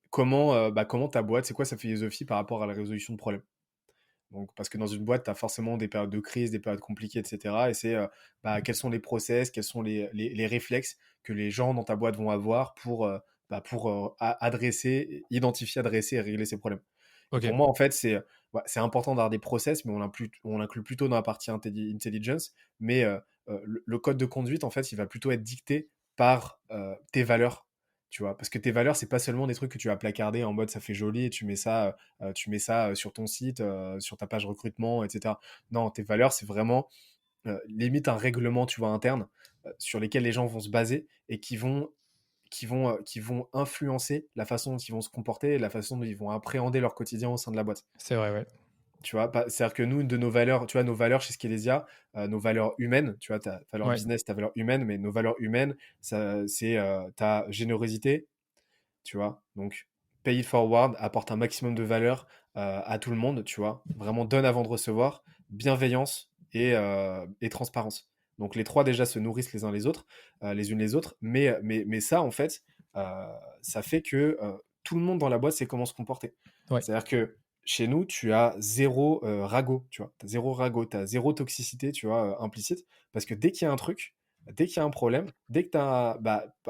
comment ta boîte, c'est quoi sa philosophie par rapport à la résolution de problèmes. Donc, parce que dans une boîte, tu as forcément des périodes de crise, des périodes compliquées, etc. Et c'est quels sont les process, quels sont les réflexes que les gens dans ta boîte vont avoir pour adresser, identifier, adresser et régler ces problèmes. Et
Ok.
pour moi, en fait, c'est important d'avoir des process, mais on l'inclut plutôt dans la partie intelligence. Mais le code de conduite, en fait, il va plutôt être dicté par tes valeurs. Tu vois, parce que tes valeurs, c'est pas seulement des trucs que tu vas placarder en mode ça fait joli et tu mets ça sur ton site, sur ta page recrutement, etc. Non, tes valeurs, c'est vraiment limite un règlement, tu vois, interne, sur lesquels les gens vont se baser et qui vont influencer la façon dont ils vont se comporter et la façon dont ils vont appréhender leur quotidien au sein de la boîte.
C'est vrai, ouais.
Tu vois, c'est-à-dire que nous, de nos valeurs, tu vois, nos valeurs chez Skelésia, nos valeurs humaines, tu vois, ta valeur
Ouais.
business, ta valeur humaine, mais nos valeurs humaines, ça, c'est ta générosité, tu vois. Donc, pay it forward, apporte un maximum de valeur à tout le monde, tu vois. Vraiment, donne avant de recevoir, bienveillance et transparence. Donc, les trois déjà se nourrissent les uns les unes les autres. Mais ça, en fait, euh, ça fait que tout le monde dans la boîte sait comment se comporter.
Ouais.
C'est-à-dire que chez nous, tu as zéro ragot, tu vois. Tu as zéro ragot, tu as zéro toxicité, tu vois, implicite. Parce que dès qu'il y a un truc, dès qu'il y a un problème, dès que tu as,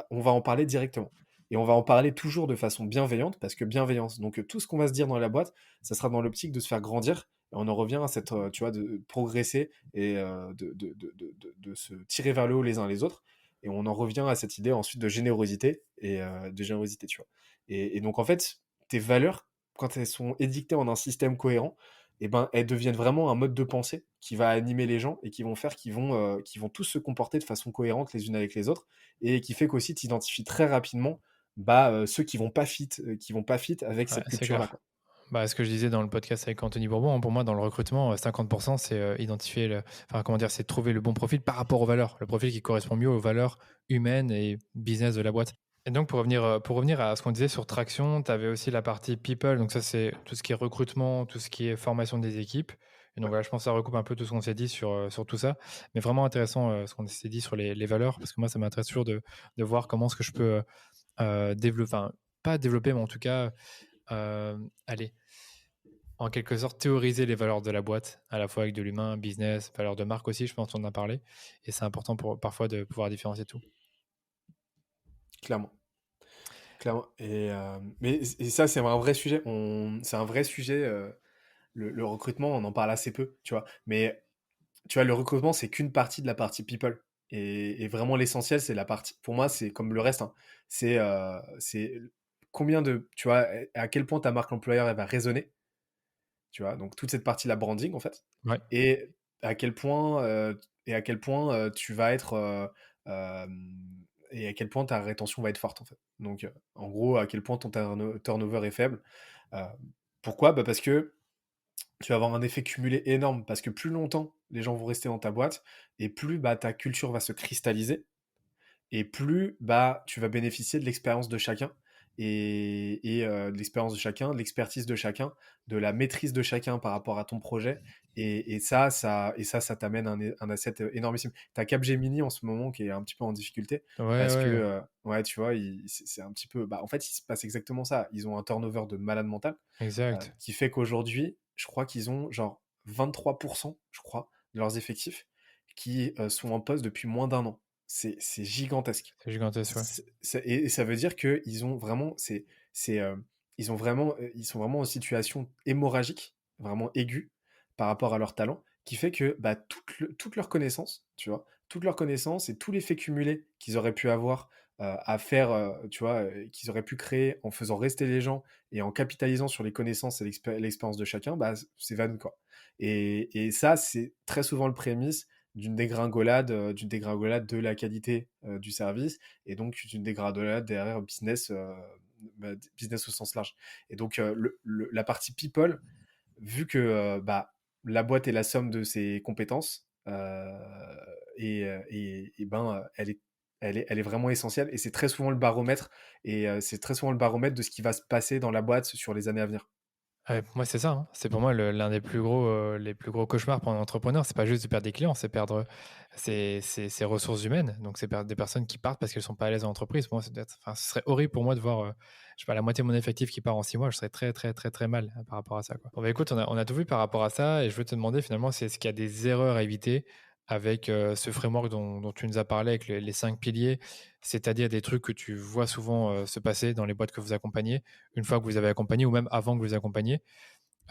on va en parler directement. Et on va en parler toujours de façon bienveillante, parce que bienveillance. Donc tout ce qu'on va se dire dans la boîte, ça sera dans l'optique de se faire grandir. Et on en revient à cette, tu vois, de progresser et de se tirer vers le haut les uns les autres. Et on en revient à cette idée ensuite de générosité, tu vois. Et donc en fait, tes valeurs, quand elles sont édictées en un système cohérent, et ben, elles deviennent vraiment un mode de pensée qui va animer les gens et qui vont faire qu'ils vont tous se comporter de façon cohérente les unes avec les autres et qui fait qu'aussi tu identifies très rapidement, ceux qui vont pas fit avec
Ouais,
cette
c'est
culture-là,
clair.
quoi.
Bah, ce que je disais dans le podcast avec Anthony Bourbon, hein, pour moi, dans le recrutement, 50%, c'est identifier enfin, comment dire, c'est trouver le bon profil par rapport aux valeurs, le profil qui correspond mieux aux valeurs humaines et business de la boîte. Et donc, pour revenir à ce qu'on disait sur Traction, tu avais aussi la partie people. Donc, ça, c'est tout ce qui est recrutement, tout ce qui est formation des équipes. Et donc,
Ouais,
voilà, je pense que ça recoupe un peu tout ce qu'on s'est dit sur tout ça. Mais vraiment intéressant ce qu'on s'est dit sur les valeurs, parce que moi, ça m'intéresse toujours de voir comment est-ce que je peux développer, enfin, pas développer, mais en tout cas, allez, en quelque sorte, théoriser les valeurs de la boîte, à la fois avec de l'humain, business, valeurs de marque aussi, je pense qu'on en a parlé. Et c'est important parfois de pouvoir différencier tout.
clairement, clairement et ça, c'est un vrai sujet. On C'est un vrai sujet, le recrutement, on en parle assez peu, tu vois? Mais tu vois, le recrutement, c'est qu'une partie de la partie people et vraiment l'essentiel, c'est la partie pour moi, c'est comme le reste, hein, c'est combien de tu vois, à quel point ta marque employeur, elle va résonner, tu vois? Donc toute cette partie-là, branding, en fait
Ouais,
et à quel point, tu vas être, et à quel point ta rétention va être forte, en fait. Donc en gros, à quel point ton turnover est faible. Heu, Pourquoi? Bah, parce que tu vas avoir un effet cumulé énorme parce que plus longtemps les gens vont rester dans ta boîte et plus, ta culture va se cristalliser et plus, tu vas bénéficier de l'expérience de chacun de l'expérience de chacun, de l'expertise de chacun, de la maîtrise de chacun par rapport à ton projet ça t'amène un asset, énormissime. Tu as Capgemini en ce moment qui est un petit peu en difficulté
ouais,
parce que,
ouais,
ouais, tu vois, il c'est un petit peu en fait, il se passe exactement ça. Ils ont un turnover de malade mental,
exact.
qui fait qu'aujourd'hui, je crois qu'ils ont genre 23%, je crois, de leurs effectifs qui, sont en poste depuis moins d'un an. C'est gigantesque.
C'est gigantesque, ouais.
Et ça veut dire qu'ils ont vraiment, c'est, ils sont vraiment en situation hémorragique, vraiment aiguë, par rapport à leur talent, qui fait que toute leur connaissance, tu vois, toute leur connaissance et tous les faits cumulés qu'ils auraient pu avoir à faire, tu vois, qu'ils auraient pu créer en faisant rester les gens et en capitalisant sur les connaissances et l'expérience de chacun, c'est vanne, quoi. Et ça, c'est très souvent le prémisse d'une dégringolade de la qualité du service et donc d'une dégringolade derrière business, business au sens large. Et donc la partie people, vu que la boîte est la somme de ses compétences, elle est vraiment essentielle et c'est très souvent le baromètre c'est très souvent le baromètre de ce qui va se passer dans la boîte sur les années à venir.
Ouais, moi, c'est ça, hein. C'est pour moi l'un des plus gros, les plus gros cauchemars pour un entrepreneur. C'est pas juste de perdre des clients, c'est perdre ses ressources humaines. Donc, c'est perdre des personnes qui partent parce qu'elles sont pas à l'aise en entreprise. Pour moi, enfin, ce serait horrible pour moi de voir, je sais pas, la moitié de mon effectif qui part en 6 mois. Je serais très, très, très, très mal par rapport à ça, quoi. Bon, bah, écoute, on a tout vu par rapport à ça et je veux te demander finalement, c'est est-ce qu'il y a des erreurs à éviter avec ce framework dont tu nous as parlé avec les 5 piliers, c'est-à-dire des trucs que tu vois souvent se passer dans les boîtes que vous accompagnez, une fois que vous avez accompagné ou même avant que vous accompagniez.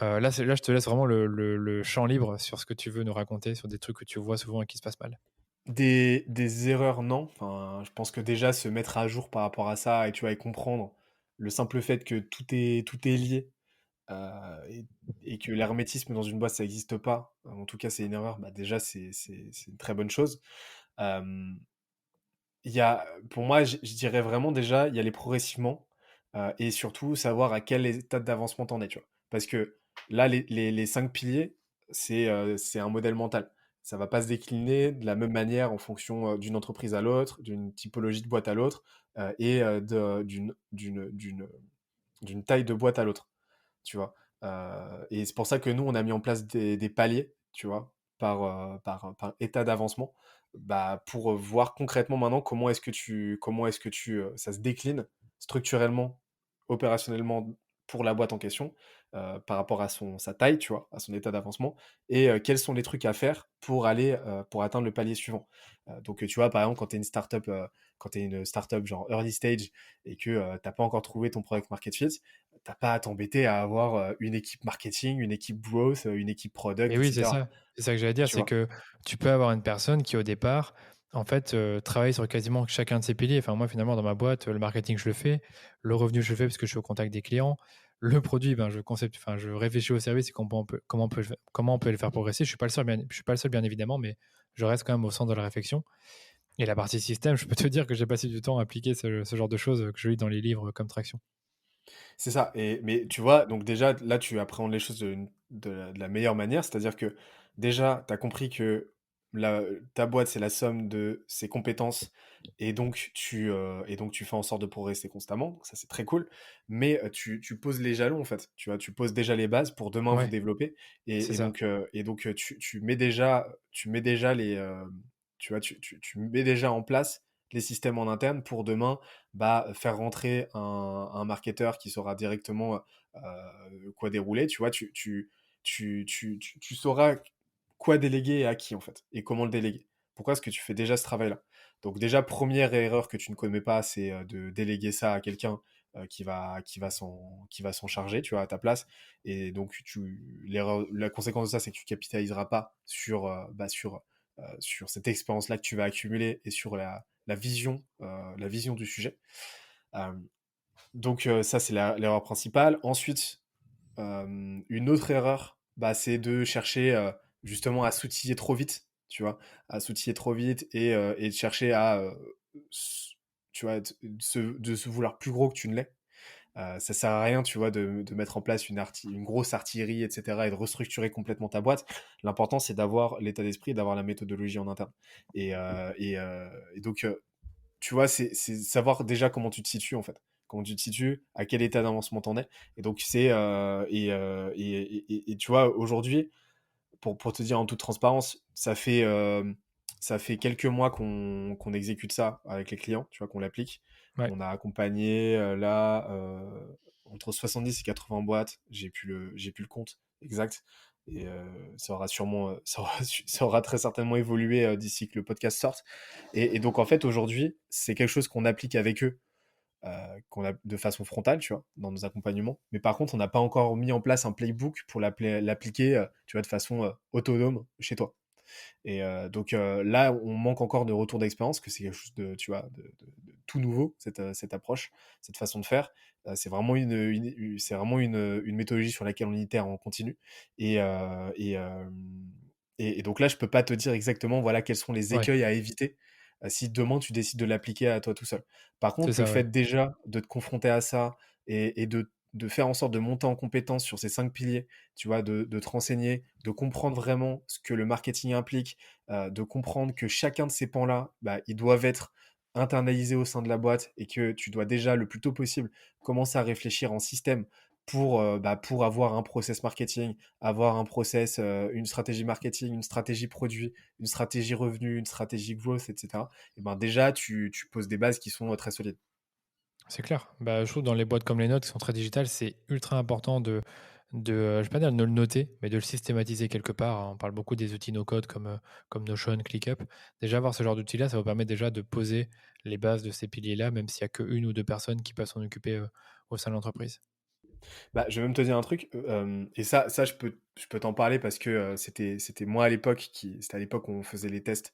Là, je te laisse vraiment le champ libre sur ce que tu veux nous raconter, sur des trucs que tu vois souvent et qui se passent mal.
Des erreurs, non. Enfin, je pense que déjà se mettre à jour par rapport à ça et tu vas y comprendre le simple fait que tout est lié, et que l'hermétisme dans une boîte, ça n'existe pas, en tout cas, c'est une erreur, déjà, c'est une très bonne chose. Hem, il y a Pour moi, je dirais vraiment déjà y aller progressivement, et surtout savoir à quel état d'avancement tu en es, tu vois? Parce que là, les 5 piliers, c'est un modèle mental. Ça va pas se décliner de la même manière en fonction, d'une entreprise à l'autre, d'une typologie de boîte à l'autre, et d'une taille de boîte à l'autre, tu vois? Et c'est pour ça que nous, on a mis en place des paliers, tu vois? Par état d'avancement, pour voir concrètement maintenant ça se décline structurellement, opérationnellement pour la boîte en question, par rapport à sa taille, tu vois? À son état d'avancement et quels sont les trucs à faire pour atteindre le palier suivant. Donc, tu vois, par exemple, quand tu es une startup genre early stage et que, tu pas encore trouvé ton product market fit, t'as pas à t'embêter à avoir, une équipe marketing, une équipe growth, une équipe product
Et
et
oui, c'est
cetera,
ça. C'est ça que j'allais dire,
tu
c'est
vois?
que tu peux avoir une personne qui, au départ, en fait, travaille sur quasiment chacun de ses piliers. Enfin, moi, finalement, dans ma boîte, le marketing, je le fais. Le revenu, je le fais parce que je suis au contact des clients. le produit, ben, je réfléchis au service et comment on peut le faire progresser. Je suis pas le seul, bien évidemment, mais je reste quand même au centre de la réflexion. Et la partie système, je peux te dire que j'ai passé du temps à appliquer ce genre de choses que je lis dans les livres comme Traction.
C'est ça. Mais tu vois, donc déjà, là, tu appréhendes les choses de la meilleure manière. C'est-à-dire que déjà, tu as compris que ta boîte, c'est la somme de ses compétences. Et donc, tu fais en sorte de progresser constamment. Donc ça, c'est très cool. Mais tu poses les jalons, en fait. Tu vois, tu poses déjà les bases pour demain vous
Ouais,
développer.
c'est ça.
Tu mets déjà tu vois, tu mets déjà en place les systèmes en interne pour demain faire rentrer un marketeur qui saura directement quoi dérouler, tu vois, tu sauras quoi déléguer et à qui, en fait, et comment le déléguer. Pourquoi est-ce que tu fais déjà ce travail-là? Donc déjà, première erreur que tu ne connais pas, c'est de déléguer ça à quelqu'un qui va s'en charger, tu vois, à ta place. Et donc, la conséquence de ça, c'est que tu capitaliseras pas sur cette expérience-là que tu vas accumuler et sur la vision du sujet. Euh, donc ça, c'est l'erreur principale. Ensuite, une autre erreur, c'est de chercher justement à s'outiller trop vite, tu vois, à s'outiller trop vite et de chercher tu vois, de se vouloir plus gros que tu ne l'es. Ça sert à rien, tu vois, de mettre en place une grosse artillerie, etc., et de restructurer complètement ta boîte. L'important, c'est d'avoir l'état d'esprit, d'avoir la méthodologie en interne. Et donc, tu vois, c'est savoir déjà comment tu te situes, en fait. Comment tu te situes, à quel état d'avancement t'en es. Et donc, et tu vois, aujourd'hui, pour te dire en toute transparence, ça fait quelques mois qu'on exécute ça avec les clients, tu vois, qu'on l'applique.
Ouais.
On a accompagné entre 70 et 80 boîtes, j'ai plus le compte exact. Et ça aura sûrement, ça aura très certainement évolué d'ici que le podcast sorte. Et donc en fait aujourd'hui, c'est quelque chose qu'on applique avec eux qu'on a de façon frontale, tu vois, dans nos accompagnements. Mais par contre, on n'a pas encore mis en place un playbook pour l'appliquer, tu vois, de façon autonome chez toi. Et donc là, on manque encore de retour d'expérience, que c'est quelque chose de, tu vois, de tout nouveau, cette approche, cette façon de faire. C'est vraiment c'est vraiment une méthodologie sur laquelle on itère en continu. Et, euh, et, euh, et donc là, je peux pas te dire exactement, voilà, quels sont les
Ouais,
écueils à éviter si demain tu décides de l'appliquer à toi tout seul. Par
c'est
contre, le
ça, ouais.
fait déjà de te confronter à ça et de faire en sorte de monter en compétence sur ces 5 piliers, tu vois, de te renseigner, de comprendre vraiment ce que le marketing implique, de comprendre que chacun de ces pans-là, ils doivent être internalisés au sein de la boîte et que tu dois déjà le plus tôt possible commencer à réfléchir en système pour avoir un process marketing, avoir un process, une stratégie marketing, une stratégie produit, une stratégie revenu, une stratégie growth, etc. Et ben déjà, tu poses des bases qui sont très solides.
C'est clair. Bah, je trouve dans les boîtes comme les nôtres qui sont très digitales, c'est ultra important je vais pas dire de le noter, mais de le systématiser quelque part, hein. On parle beaucoup des outils no-code comme Notion, ClickUp. Déjà, avoir ce genre d'outil-là, ça vous permet déjà de poser les bases de ces piliers-là, même s'il y a qu'une ou deux personnes qui peuvent s'en occuper au sein de l'entreprise.
Je vais même te dire un truc, et ça je peux t'en parler parce que c'était moi à l'époque c'était à l'époque où on faisait les tests,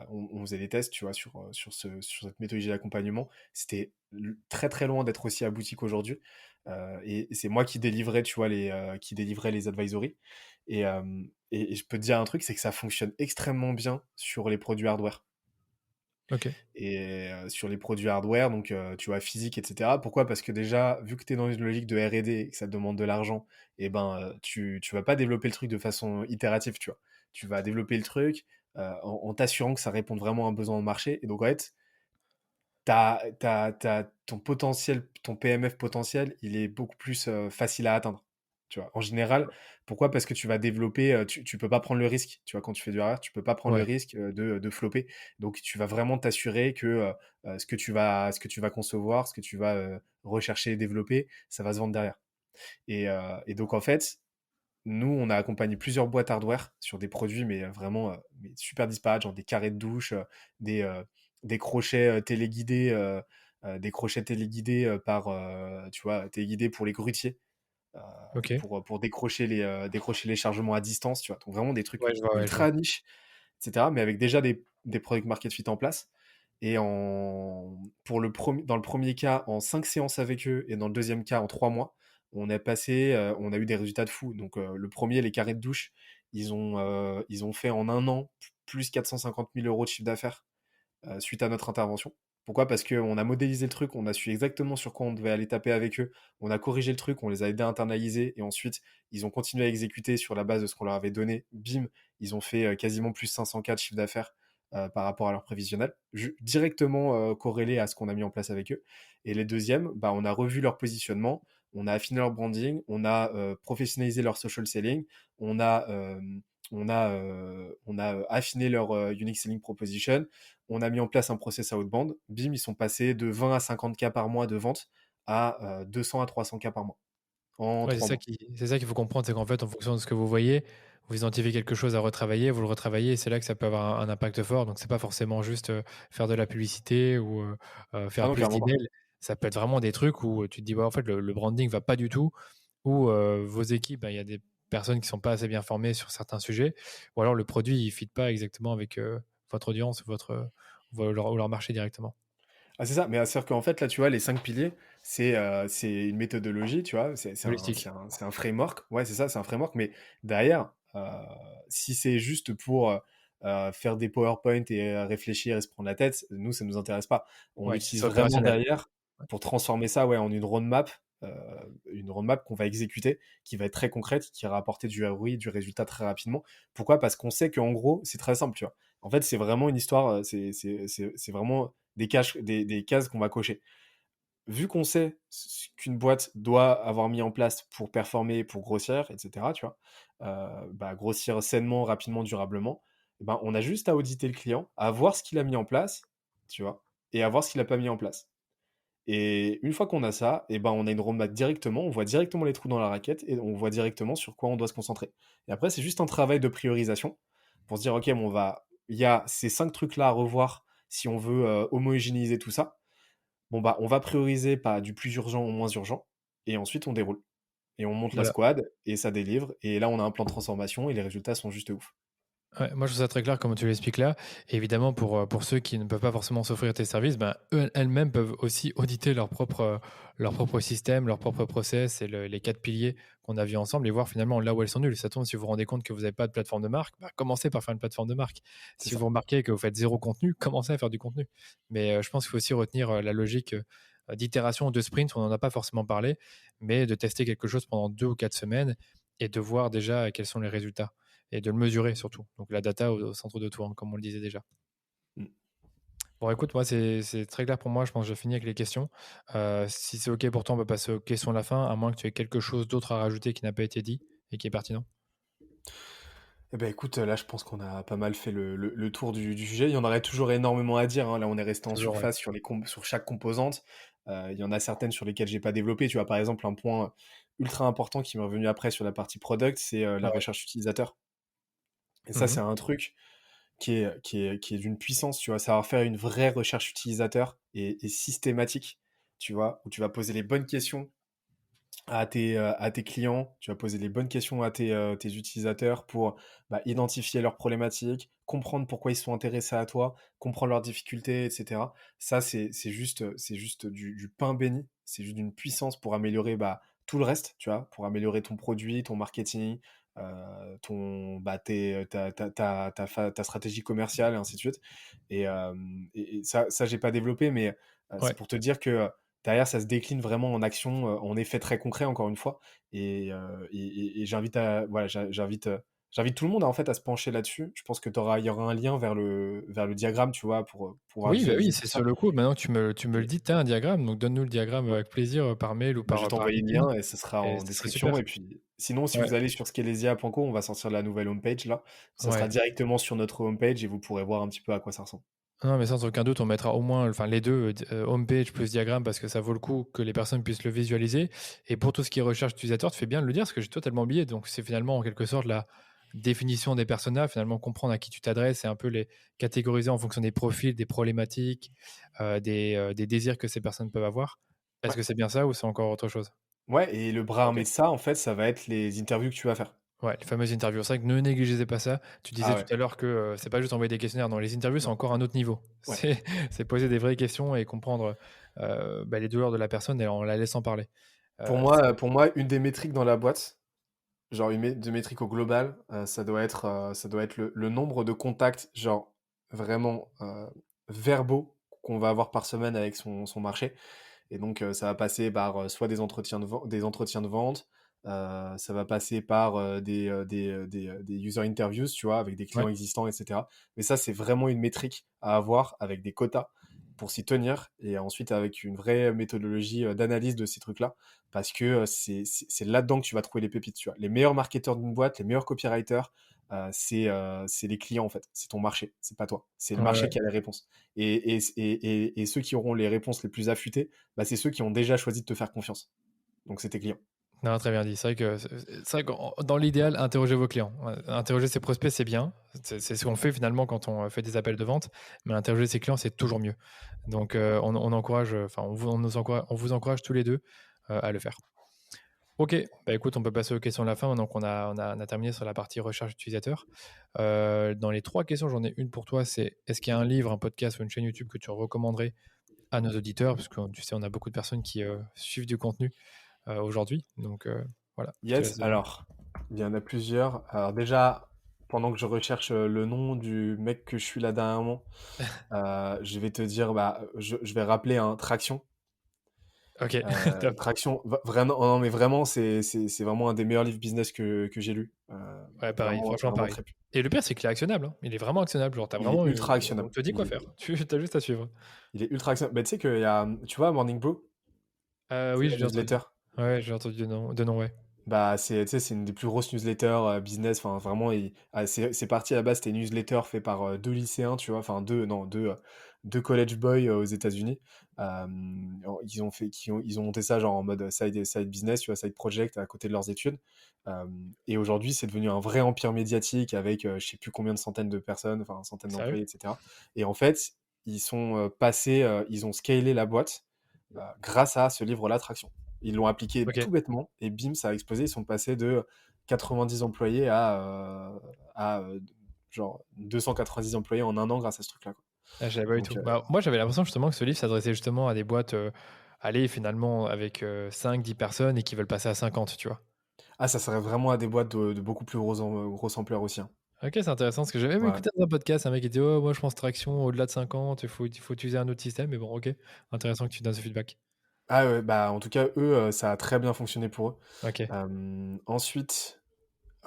on faisait les tests, tu vois, sur cette méthodologie d'accompagnement. C'était très très loin d'être aussi abouti qu'aujourd'hui. Et c'est moi qui délivrais, tu vois, qui délivrais les advisories. Et je peux te dire un truc, c'est que ça fonctionne extrêmement bien sur les produits hardware
Ok.
et sur les produits hardware, donc tu vois, physique, etc. Pourquoi? Parce que déjà, vu que tu es dans une logique de R&D et que ça te demande de l'argent, et tu vas pas développer le truc de façon itérative, tu vois. Tu vas développer le truc en t'assurant que ça réponde vraiment à un besoin au marché. Et donc, en fait, ton potentiel, ton PMF potentiel, il est beaucoup plus facile à atteindre. Tu vois, en général, pourquoi? Parce que tu vas développer, tu peux pas prendre le risque. Tu vois, quand tu fais du RR, tu peux pas prendre le
Ouais.
risque de flopper. Donc, tu vas vraiment t'assurer que ce que tu vas concevoir, ce que tu vas rechercher et développer, ça va se vendre derrière. Et donc, en fait, nous, on a accompagné plusieurs boîtes hardware sur des produits, mais vraiment mais super disparates, genre des carrés de douche, des, euh, des crochets téléguidés, tu vois, téléguidés pour les grutiers, euh,
Ok.
pour décrocher les chargements à distance, tu vois. Donc vraiment des trucs
Ouais, je vois, ouais, je vois.
ultra niches, etc. Mais avec déjà des product market fit en place. Et dans le premier cas, en 5 séances avec eux, et dans le deuxième cas, en 3 mois, on a eu des résultats de fou. Donc, le premier, les carrés de douche, ils ont fait en un an plus 450 000 euros de chiffre d'affaires suite à notre intervention. Pourquoi? Parce qu'on a modélisé le truc, on a su exactement sur quoi on devait aller taper avec eux, on a corrigé le truc, on les a aidés à internaliser, et ensuite, ils ont continué à exécuter sur la base de ce qu'on leur avait donné. Bim, ils ont fait quasiment plus 500K de chiffre d'affaires par rapport à leur prévisionnel, directement corrélé à ce qu'on a mis en place avec eux. Et les deuxièmes, bah, on a revu leur positionnement, on a affiné leur branding, on a professionnalisé leur social selling, on a, on a affiné leur unique selling proposition, on a mis en place un process outbound. Bim, ils sont passés de 20 à 50K par mois de vente à 200 à 300K par mois en
Ouais,
3 mois.
c'est ça qu'il faut comprendre, c'est qu'en fait, en fonction de ce que vous voyez, vous identifiez quelque chose à retravailler, vous le retravaillez et c'est là que ça peut avoir un impact fort. Donc c'est pas forcément juste, faire de la publicité ou,
Ah
faire
non,
plus
clairement pas.
d'emails. Ça peut être vraiment des trucs où tu te dis: «Bah, en fait, le branding va pas du tout» ou, vos équipes, bah, il y a des personnes qui sont pas assez bien formées sur certains sujets ou alors le produit, il fit pas exactement avec, votre audience, ou leur marché directement.
Ah, c'est ça, mais c'est-à-dire qu'en fait, là, tu vois, les 5 piliers, c'est une méthodologie, tu vois,
Holistique.
c'est un framework. Ouais, c'est ça, c'est un framework, mais derrière, si c'est juste pour faire des PowerPoint et réfléchir et se prendre la tête, nous, ça nous intéresse pas. On
Ouais,
l'utilise
c'est
vraiment
opérationnel.
derrière
Ouais.
pour transformer ça, ouais, en euh, une roadmap qu'on va exécuter, qui va être très concrète, qui va apporter du ROI, du résultat très rapidement. Pourquoi? Parce qu'on sait qu'en gros, c'est très simple, tu vois. En fait, c'est vraiment une histoire, c'est vraiment des cases qu'on va cocher. Vu qu'on sait ce qu'une boîte doit avoir mis en place pour performer, pour grossir, etc., tu vois, bah, grossir sainement, rapidement, durablement, eh ben, on a juste à auditer le client, à voir ce qu'il a mis en place, tu vois, et à voir ce qu'il n'a pas mis en place. Et une fois qu'on a ça, eh ben, on a une roadmap directement, on voit directement les trous dans la raquette et on voit directement sur quoi on doit se concentrer. Et après, c'est juste un travail de priorisation pour se dire, OK, bon, il y a ces 5 trucs-là à revoir si on veut homogénéiser tout ça. Bon, bah, on va prioriser pas du plus urgent au moins urgent, et ensuite on déroule. Et on monte la
Voilà.
squad, et ça délivre, et là on a un plan de transformation, et les résultats sont juste ouf.
Ouais, moi, je trouve ça très clair comme tu l'expliques là. Et évidemment, pour ceux qui ne peuvent pas forcément s'offrir tes services, ben, elles-mêmes peuvent aussi auditer leur propre système, leur propre process et les 4 piliers qu'on a vus ensemble et voir finalement là où elles sont nulles. Ça tombe, si vous vous rendez compte que vous n'avez pas de plateforme de marque, bah, commencez par faire une plateforme de marque.
C'est
Si
ça.
vous remarquez que vous faites zéro contenu, commencez à faire du contenu. Mais je pense qu'il faut aussi retenir la logique d'itération, de sprint. On n'en a pas forcément parlé, mais de tester quelque chose pendant 2 ou 4 semaines et de voir déjà quels sont les résultats et de le mesurer surtout. Donc la data au centre de tout, hein, comme on le disait déjà.
Mm.
Bon, écoute, moi, c'est très clair pour moi. Je pense que j'ai fini avec les questions. Si c'est OK pour toi, on peut passer aux questions de la fin, à moins que tu aies quelque chose d'autre à rajouter qui n'a pas été dit et qui est pertinent.
Eh ben écoute, là je pense qu'on a pas mal fait le tour du sujet. Il y en aurait toujours énormément à dire, hein. Là on est resté en
Toujours, ouais.
surface sur, sur chaque composante. Il y en a certaines sur lesquelles j'ai pas développé. Tu vois, par exemple, un point ultra important qui m'est revenu après sur la partie product, c'est la
Ouais.
recherche utilisateur. Et ça,
Mhm.
c'est un truc qui est d'une puissance, tu vois, savoir faire une vraie recherche utilisateur et systématique, tu vois, où tu vas poser les bonnes questions à tes clients, tu vas poser les bonnes questions à tes utilisateurs pour bah, identifier leurs problématiques, comprendre pourquoi ils sont intéressés à toi, comprendre leurs difficultés, etc. Ça, c'est juste du pain béni, c'est juste d'une puissance pour améliorer bah, tout le reste, tu vois, pour améliorer ton produit, ton marketing, bah, ta stratégie commerciale, et ainsi de suite. Et ça j'ai pas développé, mais c'est
Ouais.
pour te dire que derrière, ça se décline vraiment en action, en effet très concret, encore une fois. Et j'invite voilà, j'invite tout le monde en fait à se pencher là-dessus. Je pense que il y aura un lien vers le diagramme, tu vois, pour pouvoir
Oui, bah oui,
visualiser tout
c'est
ça.
sur le coup. Maintenant que tu me le
Et
dis, tu as un diagramme, donc donne-nous le diagramme
ouais,
avec plaisir par mail ou
bah, je vais
par
t'envoyer le
LinkedIn
lien et ce sera
et
en
ce serait
description.
super.
Et puis, sinon, si
Ouais,
vous allez sur scalezia.co, on va sortir la nouvelle homepage là. Ça sera
ouais.
directement sur notre homepage et vous pourrez voir un petit peu à quoi ça ressemble.
Non, mais sans aucun doute, on mettra au moins, enfin les deux, homepage plus diagramme parce que ça vaut le coup que les personnes puissent le visualiser. Et pour tout ce qui est recherche utilisateur, tu fais bien de le dire parce que j'ai totalement oublié. Donc c'est finalement en quelque sorte la définition des personas, finalement comprendre à qui tu t'adresses et un peu les catégoriser en fonction des profils, des problématiques, des désirs que ces personnes peuvent avoir. Est-ce
Ouais.
que c'est bien ça ou c'est encore autre chose?
Ouais, et le bras
Ok.
armé de ça, en fait, ça va être les interviews que tu vas faire.
Ouais, les fameuses interviews. C'est vrai que ne négligez pas ça. Tu disais
Ah
tout
ouais,
à l'heure que c'est pas juste envoyer des questionnaires. Non, les interviews, c'est
non,
encore un autre niveau.
ouais.
C'est poser des vraies questions et comprendre bah, les douleurs de la personne et en la laissant parler.
Pour moi, une des métriques dans la boîte, genre des métriques au global, ça doit être le nombre de contacts, genre vraiment verbaux qu'on va avoir par semaine avec son marché. Et donc, ça va passer par soit des entretiens de vente, ça va passer par des user interviews, tu vois, avec des
Ouais.
clients existants, etc. Mais ça, c'est vraiment une métrique à avoir avec des quotas pour s'y tenir et ensuite avec une vraie méthodologie d'analyse de ces trucs-là. Parce que c'est là-dedans que tu vas trouver les pépites, tu vois. Les meilleurs marketeurs d'une boîte, les meilleurs copywriters, c'est les clients, en fait. C'est ton marché, c'est pas toi. C'est le
Ouais,
marché
ouais.
qui a les réponses. Et ceux qui auront les réponses les plus affûtées, bah, c'est ceux qui ont déjà choisi de te faire confiance. Donc, c'est tes clients.
Non, très bien dit. C'est vrai que dans l'idéal, interroger vos clients. Interroger ses prospects, c'est bien. C'est ce qu'on fait finalement quand on fait des appels de vente. Mais interroger ses clients, c'est toujours mieux. Donc, on encourage, enfin, on vous encourage tous les deux à le faire. Ok, bah écoute, on peut passer aux questions de la fin. Donc, on a terminé sur la partie recherche utilisateur. Dans les 3 questions, j'en ai une pour toi. C'est est-ce qu'il y a un livre, un podcast ou une chaîne YouTube que tu recommanderais à nos auditeurs? Parce que tu sais, on a beaucoup de personnes qui suivent du contenu aujourd'hui. Donc, voilà, je te
Yes,
laisse.
alors, il y en a plusieurs. Alors, déjà, pendant que je recherche le nom du mec que je suis là dernièrement, je vais te dire, bah, je vais rappeler un Traction.
Ok, top.
Traction, vraiment, oh non, mais vraiment, c'est vraiment un des meilleurs livres business que j'ai lu.
Ouais, pareil,
Vraiment,
franchement
vraiment
pareil.
très pu.
Et le pire, c'est qu'il est actionnable, hein. Il est vraiment actionnable. Genre,
Il est ultra
on
actionnable.
te dit quoi faire. Tu as juste à suivre.
Il est ultra actionnable. Bah, tu sais qu'il y a, tu vois, Morning Brew,
Oui,
c'est
j'ai
la
déjà entendu.
newsletter.
Ouais, j'ai entendu de nom, ouais.
Bah, tu sais, c'est une des plus grosses newsletters business. Enfin, vraiment, c'est parti à la base. C'était une newsletter faite par deux lycéens, tu vois. Enfin, deux college boys aux États-Unis. Ils ont monté ça genre en mode side business, tu vois, side project à côté de leurs études. Euh, et aujourd'hui, c'est devenu un vrai empire médiatique avec je sais plus combien de centaines de personnes, enfin, centaines
Sérieux?
d'employés, etc. Et en fait, ils ont scalé la boîte grâce à ce livre-là, Traction. Ils l'ont appliqué
Ok.
tout bêtement et bim, ça a explosé. Ils sont passés de 90 employés à genre 290 employés en un an grâce à ce truc-là, quoi.
Ah, je savais pas du
Donc,
tout. Bah, moi, j'avais l'impression justement que ce livre s'adressait justement à des boîtes, allez, finalement, avec 5-10 personnes et qui veulent passer à 50, tu vois.
ah, ça serait vraiment à des boîtes de beaucoup plus grosse ampleur aussi, hein.
Ok, c'est intéressant parce que j'avais même
Ouais.
écouté dans un podcast un mec qui dit oh, moi je pense traction au-delà de 50, il faut utiliser un autre système. Mais bon, ok, intéressant que tu donnes ce feedback.
Ah ouais, bah en tout cas, eux, ça a très bien fonctionné pour eux.
Ok,
Ensuite,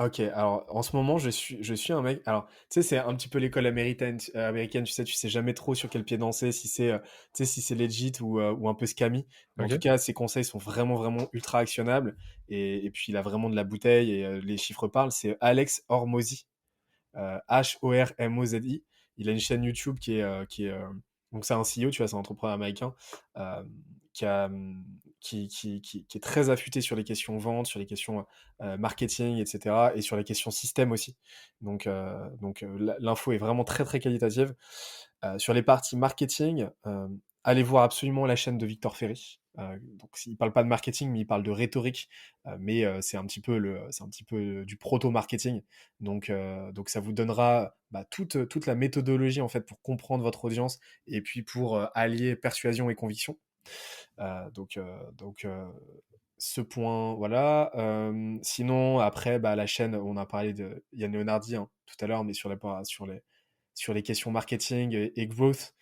ok, alors en ce moment, je suis un mec. Alors, tu sais, c'est un petit peu l'école américaine, tu sais jamais trop sur quel pied danser, si c'est tu sais, si c'est legit ou un peu scammy. Mais en tout
ok,
cas, ses conseils sont vraiment, vraiment ultra actionnables. Et puis, il a vraiment de la bouteille et les chiffres parlent. C'est Alex Hormozy. Hormozi. Il a une chaîne YouTube donc c'est un CEO, tu vois, c'est un entrepreneur américain euh, qui, a, qui est très affûté sur les questions vente, sur les questions marketing, etc. et sur les questions système aussi. Donc, l'info est vraiment très très qualitative. Sur les parties marketing, allez voir absolument la chaîne de Victor Ferry. Donc, il parle pas de marketing, mais il parle de rhétorique. Mais c'est un petit peu du proto-marketing. Donc, ça vous donnera bah, toute la méthodologie en fait pour comprendre votre audience et puis pour allier persuasion et conviction. Donc, ce point, voilà. Sinon, après, bah, la chaîne, on a parlé de Yann Leonardi hein, tout à l'heure, mais sur les questions marketing et growth,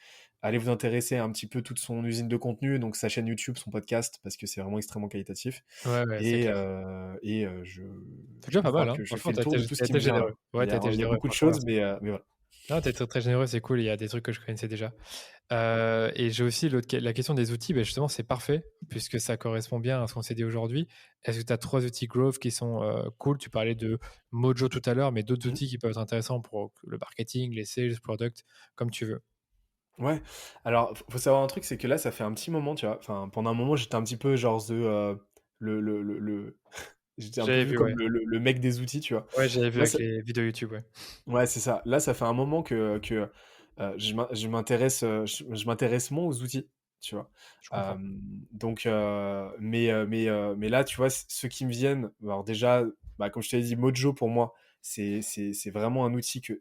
allez vous intéresser à un petit peu toute son usine de contenu, donc sa chaîne YouTube, son podcast, parce que c'est vraiment extrêmement qualitatif.
ouais, ouais, c'est
Et,
clair.
euh, et euh, je,
C'est
je
déjà pas
crois
mal, hein.
que je fais
Franchement,
le tour de tout ce
t'as
qui me
été
vient là.
généreux. Ouais, t'as été
Il y a
généreux,
beaucoup de
franchement,
choses,
merci.
mais voilà.
Non, t'as été très généreux, c'est cool. Il y a des trucs que je connaissais déjà. Et j'ai aussi la question des outils. Ben justement, c'est parfait puisque ça correspond bien à ce qu'on s'est dit aujourd'hui. Est-ce que tu as 3 outils growth qui sont cool? Tu parlais de Mojo tout à l'heure, mais d'autres
Mhm.
outils qui peuvent être intéressants pour le marketing, les sales, product, comme tu veux.
Ouais, alors faut savoir un truc, c'est que là, ça fait un petit moment, tu vois. Enfin, pendant un moment, j'étais un petit peu genre j'étais un peu
J'avais
vu
vu,
comme
ouais.
le mec des outils, tu vois.
Ouais, j'avais vu
Là,
avec les vidéos YouTube, ouais.
ouais, c'est ça. Là, ça fait un moment je m'intéresse moins aux outils, tu vois.
Je comprends.
Mais là, tu vois, ceux qui me viennent, alors déjà, bah, comme je t'avais dit, Mojo pour moi, c'est vraiment un outil que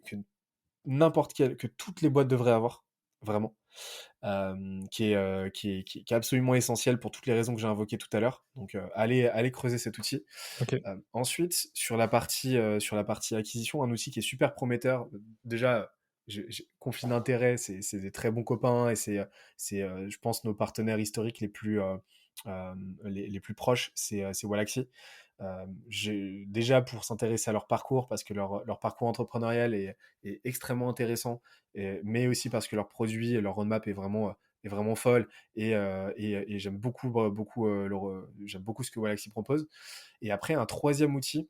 toutes les boîtes devraient avoir, vraiment. qui est absolument essentiel pour toutes les raisons que j'ai invoquées tout à l'heure. Donc, allez creuser cet outil.
Ok.
Ensuite, sur la partie acquisition, un outil qui est super prometteur. Déjà, conflit d'intérêts, c'est des très bons copains et je pense, nos partenaires historiques les plus proches, c'est Wallaxy. Déjà pour s'intéresser à leur parcours, parce que leur parcours entrepreneurial est extrêmement intéressant, mais aussi parce que leur produit et leur roadmap est vraiment folle et j'aime j'aime beaucoup ce que Wallaxy propose. Et après, un troisième outil,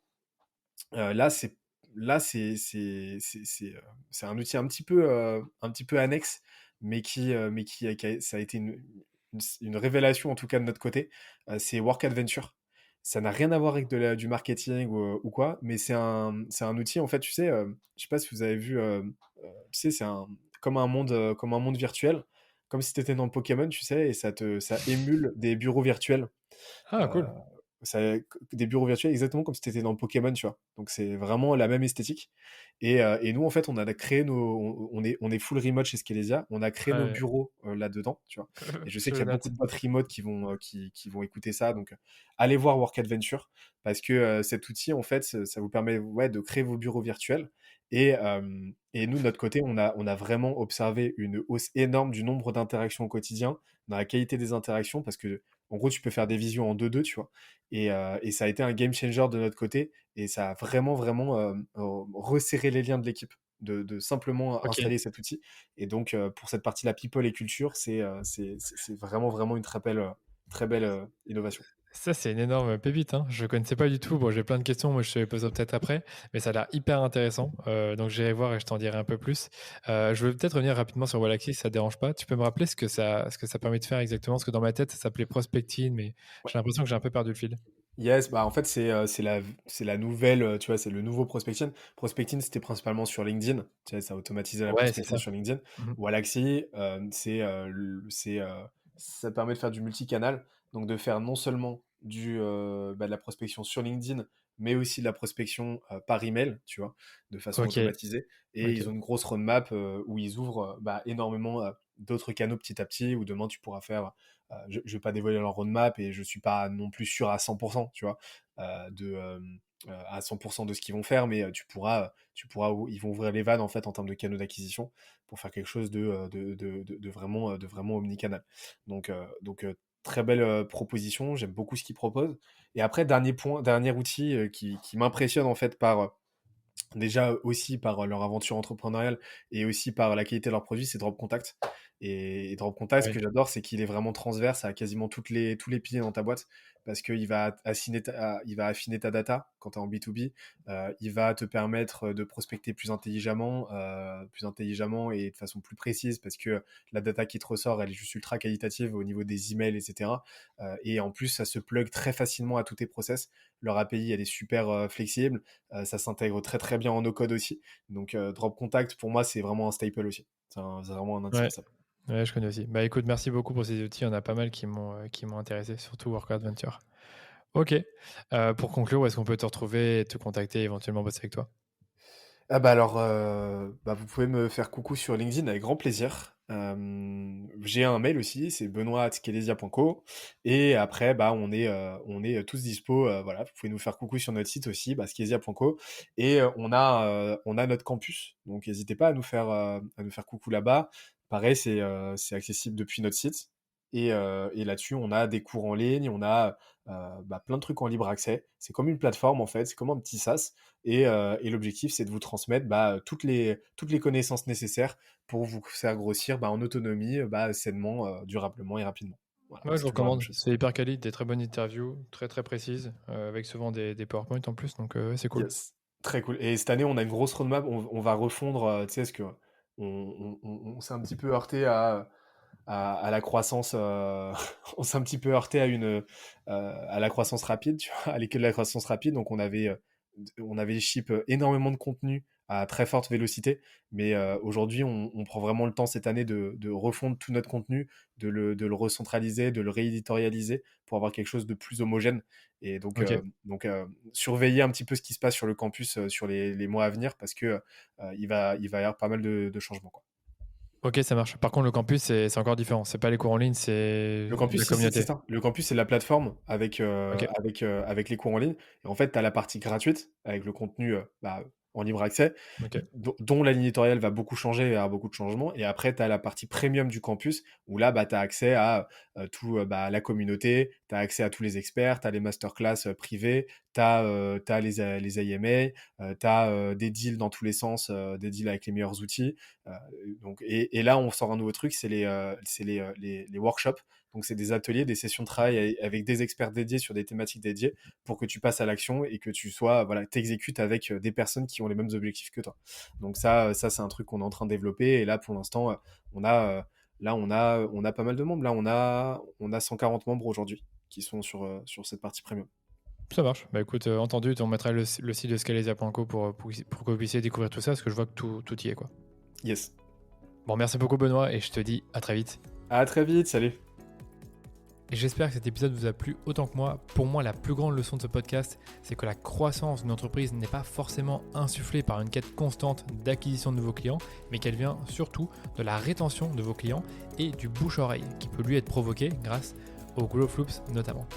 là, c'est un outil un petit peu annexe, ça a été une révélation, en tout cas de notre côté. C'est Work Adventure. Ça n'a rien à voir avec du marketing ou quoi, mais c'est un outil, en fait, tu sais, je sais pas si vous avez vu, tu sais, comme un monde virtuel, comme si tu étais dans Pokémon, tu sais, et ça émule des bureaux virtuels.
Ah,
Euh,
cool.
des bureaux virtuels exactement comme si tu étais dans Pokémon, tu vois. Donc c'est vraiment la même esthétique. Et nous, en fait, on est full remote chez Scalesia. On a créé nos
Ouais.
bureaux là-dedans, tu vois. Et je sais
Je
qu'il y a beaucoup
note.
de potes remote qui vont écouter ça. Donc allez voir Work Adventure parce que cet outil, en fait, ça vous permet, ouais, de créer vos bureaux virtuels. Et nous, de notre côté, on a vraiment observé une hausse énorme du nombre d'interactions au quotidien, dans la qualité des interactions, parce que en gros, tu peux faire des visions en 2-2, tu vois. Et ça a été un game changer de notre côté. Et ça a vraiment resserré les liens de l'équipe, de simplement
Ok.
installer cet outil. Et donc, pour cette partie-là, people et culture, c'est vraiment une très belle innovation.
Ça, c'est une énorme pépite, hein. Je connaissais pas du tout. Bon, j'ai plein de questions, moi je te les poserai peut-être après, mais ça a l'air hyper intéressant. Donc j'irai voir et je t'en dirai un peu plus. Je veux peut-être revenir rapidement sur Wallaxy, si ça te dérange pas. Tu peux me rappeler ce que ça permet de faire exactement? Parce que dans ma tête, ça s'appelait prospecting, mais
Ouais.
j'ai l'impression que j'ai un peu perdu le fil.
Yes, bah en fait, c'est la nouvelle, tu vois, c'est le nouveau prospecting. Prospecting, c'était principalement sur LinkedIn. Tu sais, ça automatisait la
Ouais, c'est
prospection
ça.
sur LinkedIn.
Mmh.
Wallaxy, ça permet de faire du multicanal, donc de faire non seulement de la prospection sur LinkedIn, mais aussi de la prospection par email, tu vois, de façon
OK,
automatisée. Et ils
OK.
ont une grosse roadmap où ils ouvrent énormément d'autres canaux petit à petit, où demain tu pourras faire je ne vais pas dévoiler leur roadmap et je suis pas non plus sûr à 100%, tu vois, à 100% de ce qu'ils vont faire, mais ils vont ouvrir les vannes en fait en termes de canaux d'acquisition pour faire quelque chose de vraiment omnicanal. Donc, très belle proposition, j'aime beaucoup ce qu'ils proposent. Et après, dernier outil qui m'impressionne en fait déjà aussi par leur aventure entrepreneuriale et aussi par la qualité de leurs produits, c'est Drop Contact. Et Drop Contact, ce
Ouais.
que j'adore, c'est qu'il est vraiment transverse à quasiment tous les piliers dans ta boîte parce qu'il va il va affiner ta data quand tu es en B2B. Il va te permettre de prospecter plus intelligemment et de façon plus précise parce que la data qui te ressort, elle est juste ultra qualitative au niveau des emails, etc. Et en plus, ça se plug très facilement à tous tes process. Leur API, elle est super flexible. Ça s'intègre très très bien en no-code aussi. Donc Drop Contact, pour moi, c'est vraiment un staple aussi. C'est vraiment un
Ouais.
indispensable.
Ouais, je connais aussi. Bah, écoute, merci beaucoup pour ces outils. Il y en a pas mal qui m'ont intéressé, surtout Work Adventure. OK. Pour conclure, où est-ce qu'on peut te retrouver et te contacter et éventuellement bosser avec toi?
Ah bah alors, vous pouvez me faire coucou sur LinkedIn avec grand plaisir. J'ai un mail aussi, c'est benoît@skelesia.co. Et après, on est tous dispo. Voilà, vous pouvez nous faire coucou sur notre site aussi, skelesia.co. Et on a notre campus, donc n'hésitez pas à nous faire coucou là-bas. Pareil, c'est accessible depuis notre site. Et là-dessus, on a des cours en ligne, on a plein de trucs en libre accès. C'est comme une plateforme en fait, c'est comme un petit SaaS. Et l'objectif, c'est de vous transmettre toutes les connaissances nécessaires pour vous faire grossir en autonomie, sainement, durablement et rapidement. Voilà,
Ouais, je
c'est
vous
toujours la même
recommande.
chose.
C'est hyper quali, des très bonnes interviews, très, très précises, avec souvent des PowerPoint en plus, donc ouais, c'est cool.
Yes, très cool. Et cette année, on a une grosse roadmap. On va refondre, tu sais, parce que on s'est un petit peu heurté à la croissance. On s'est un petit peu heurté à la croissance rapide, tu vois, à l'écueil de la croissance rapide. Donc, on avait ship énormément de contenu à très forte vélocité. Mais aujourd'hui, on prend vraiment le temps cette année de refondre tout notre contenu, de le recentraliser, de le rééditorialiser pour avoir quelque chose de plus homogène. Et
OK.
surveiller un petit peu ce qui se passe sur le campus sur les mois à venir parce que il va y avoir pas mal de changements, quoi.
Ok, ça marche. Par contre, le campus, c'est encore différent. C'est pas les cours en ligne, c'est
Le
la
campus, si, si, c'est
communauté.
ça. Le campus, c'est la plateforme
Ok,
avec les cours en ligne et en fait, tu as la partie gratuite avec le contenu, en libre accès,
ok.
dont la ligne éditoriale va beaucoup changer, il va y avoir beaucoup de changements et après, tu as la partie premium du campus où là, tu as accès à, la communauté, tu as accès à tous les experts, tu as les masterclass, privées, tu as les AMA, tu as, des deals dans tous les sens, des deals avec les meilleurs outils, heu, et là, on sort un nouveau truc, c'est les workshops. Donc, c'est des ateliers, des sessions de travail avec des experts dédiés sur des thématiques dédiées pour que tu passes à l'action et que tu sois, voilà, t'exécutes avec des personnes qui ont les mêmes objectifs que toi. Donc, ça c'est un truc qu'on est en train de développer. Et là, pour l'instant, on a, on a pas mal de membres. Là, on a 140 membres aujourd'hui qui sont sur cette partie premium.
Ça marche. Bah écoute, entendu, on mettra le site de scalezia.co pour que vous puissiez découvrir tout ça, parce que je vois que tout y est, quoi.
Yes.
Bon, merci beaucoup, Benoît, et je te dis à très vite.
À très vite. Salut.
Et j'espère que cet épisode vous a plu autant que moi. Pour moi, la plus grande leçon de ce podcast, c'est que la croissance d'une entreprise n'est pas forcément insufflée par une quête constante d'acquisition de nouveaux clients, mais qu'elle vient surtout de la rétention de vos clients et du bouche-oreille qui peut lui être provoqué grâce aux growth loops notamment.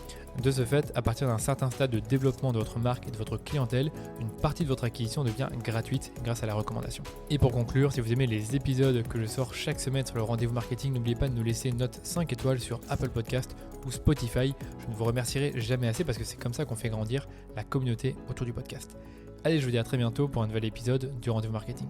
De ce fait, à partir d'un certain stade de développement de votre marque et de votre clientèle, une partie de votre acquisition devient gratuite grâce à la recommandation. Et pour conclure, si vous aimez les épisodes que je sors chaque semaine sur le rendez-vous marketing, n'oubliez pas de nous laisser une note 5 étoiles sur Apple Podcast ou Spotify. Je ne vous remercierai jamais assez parce que c'est comme ça qu'on fait grandir la communauté autour du podcast. Allez, je vous dis à très bientôt pour un nouvel épisode du rendez-vous marketing.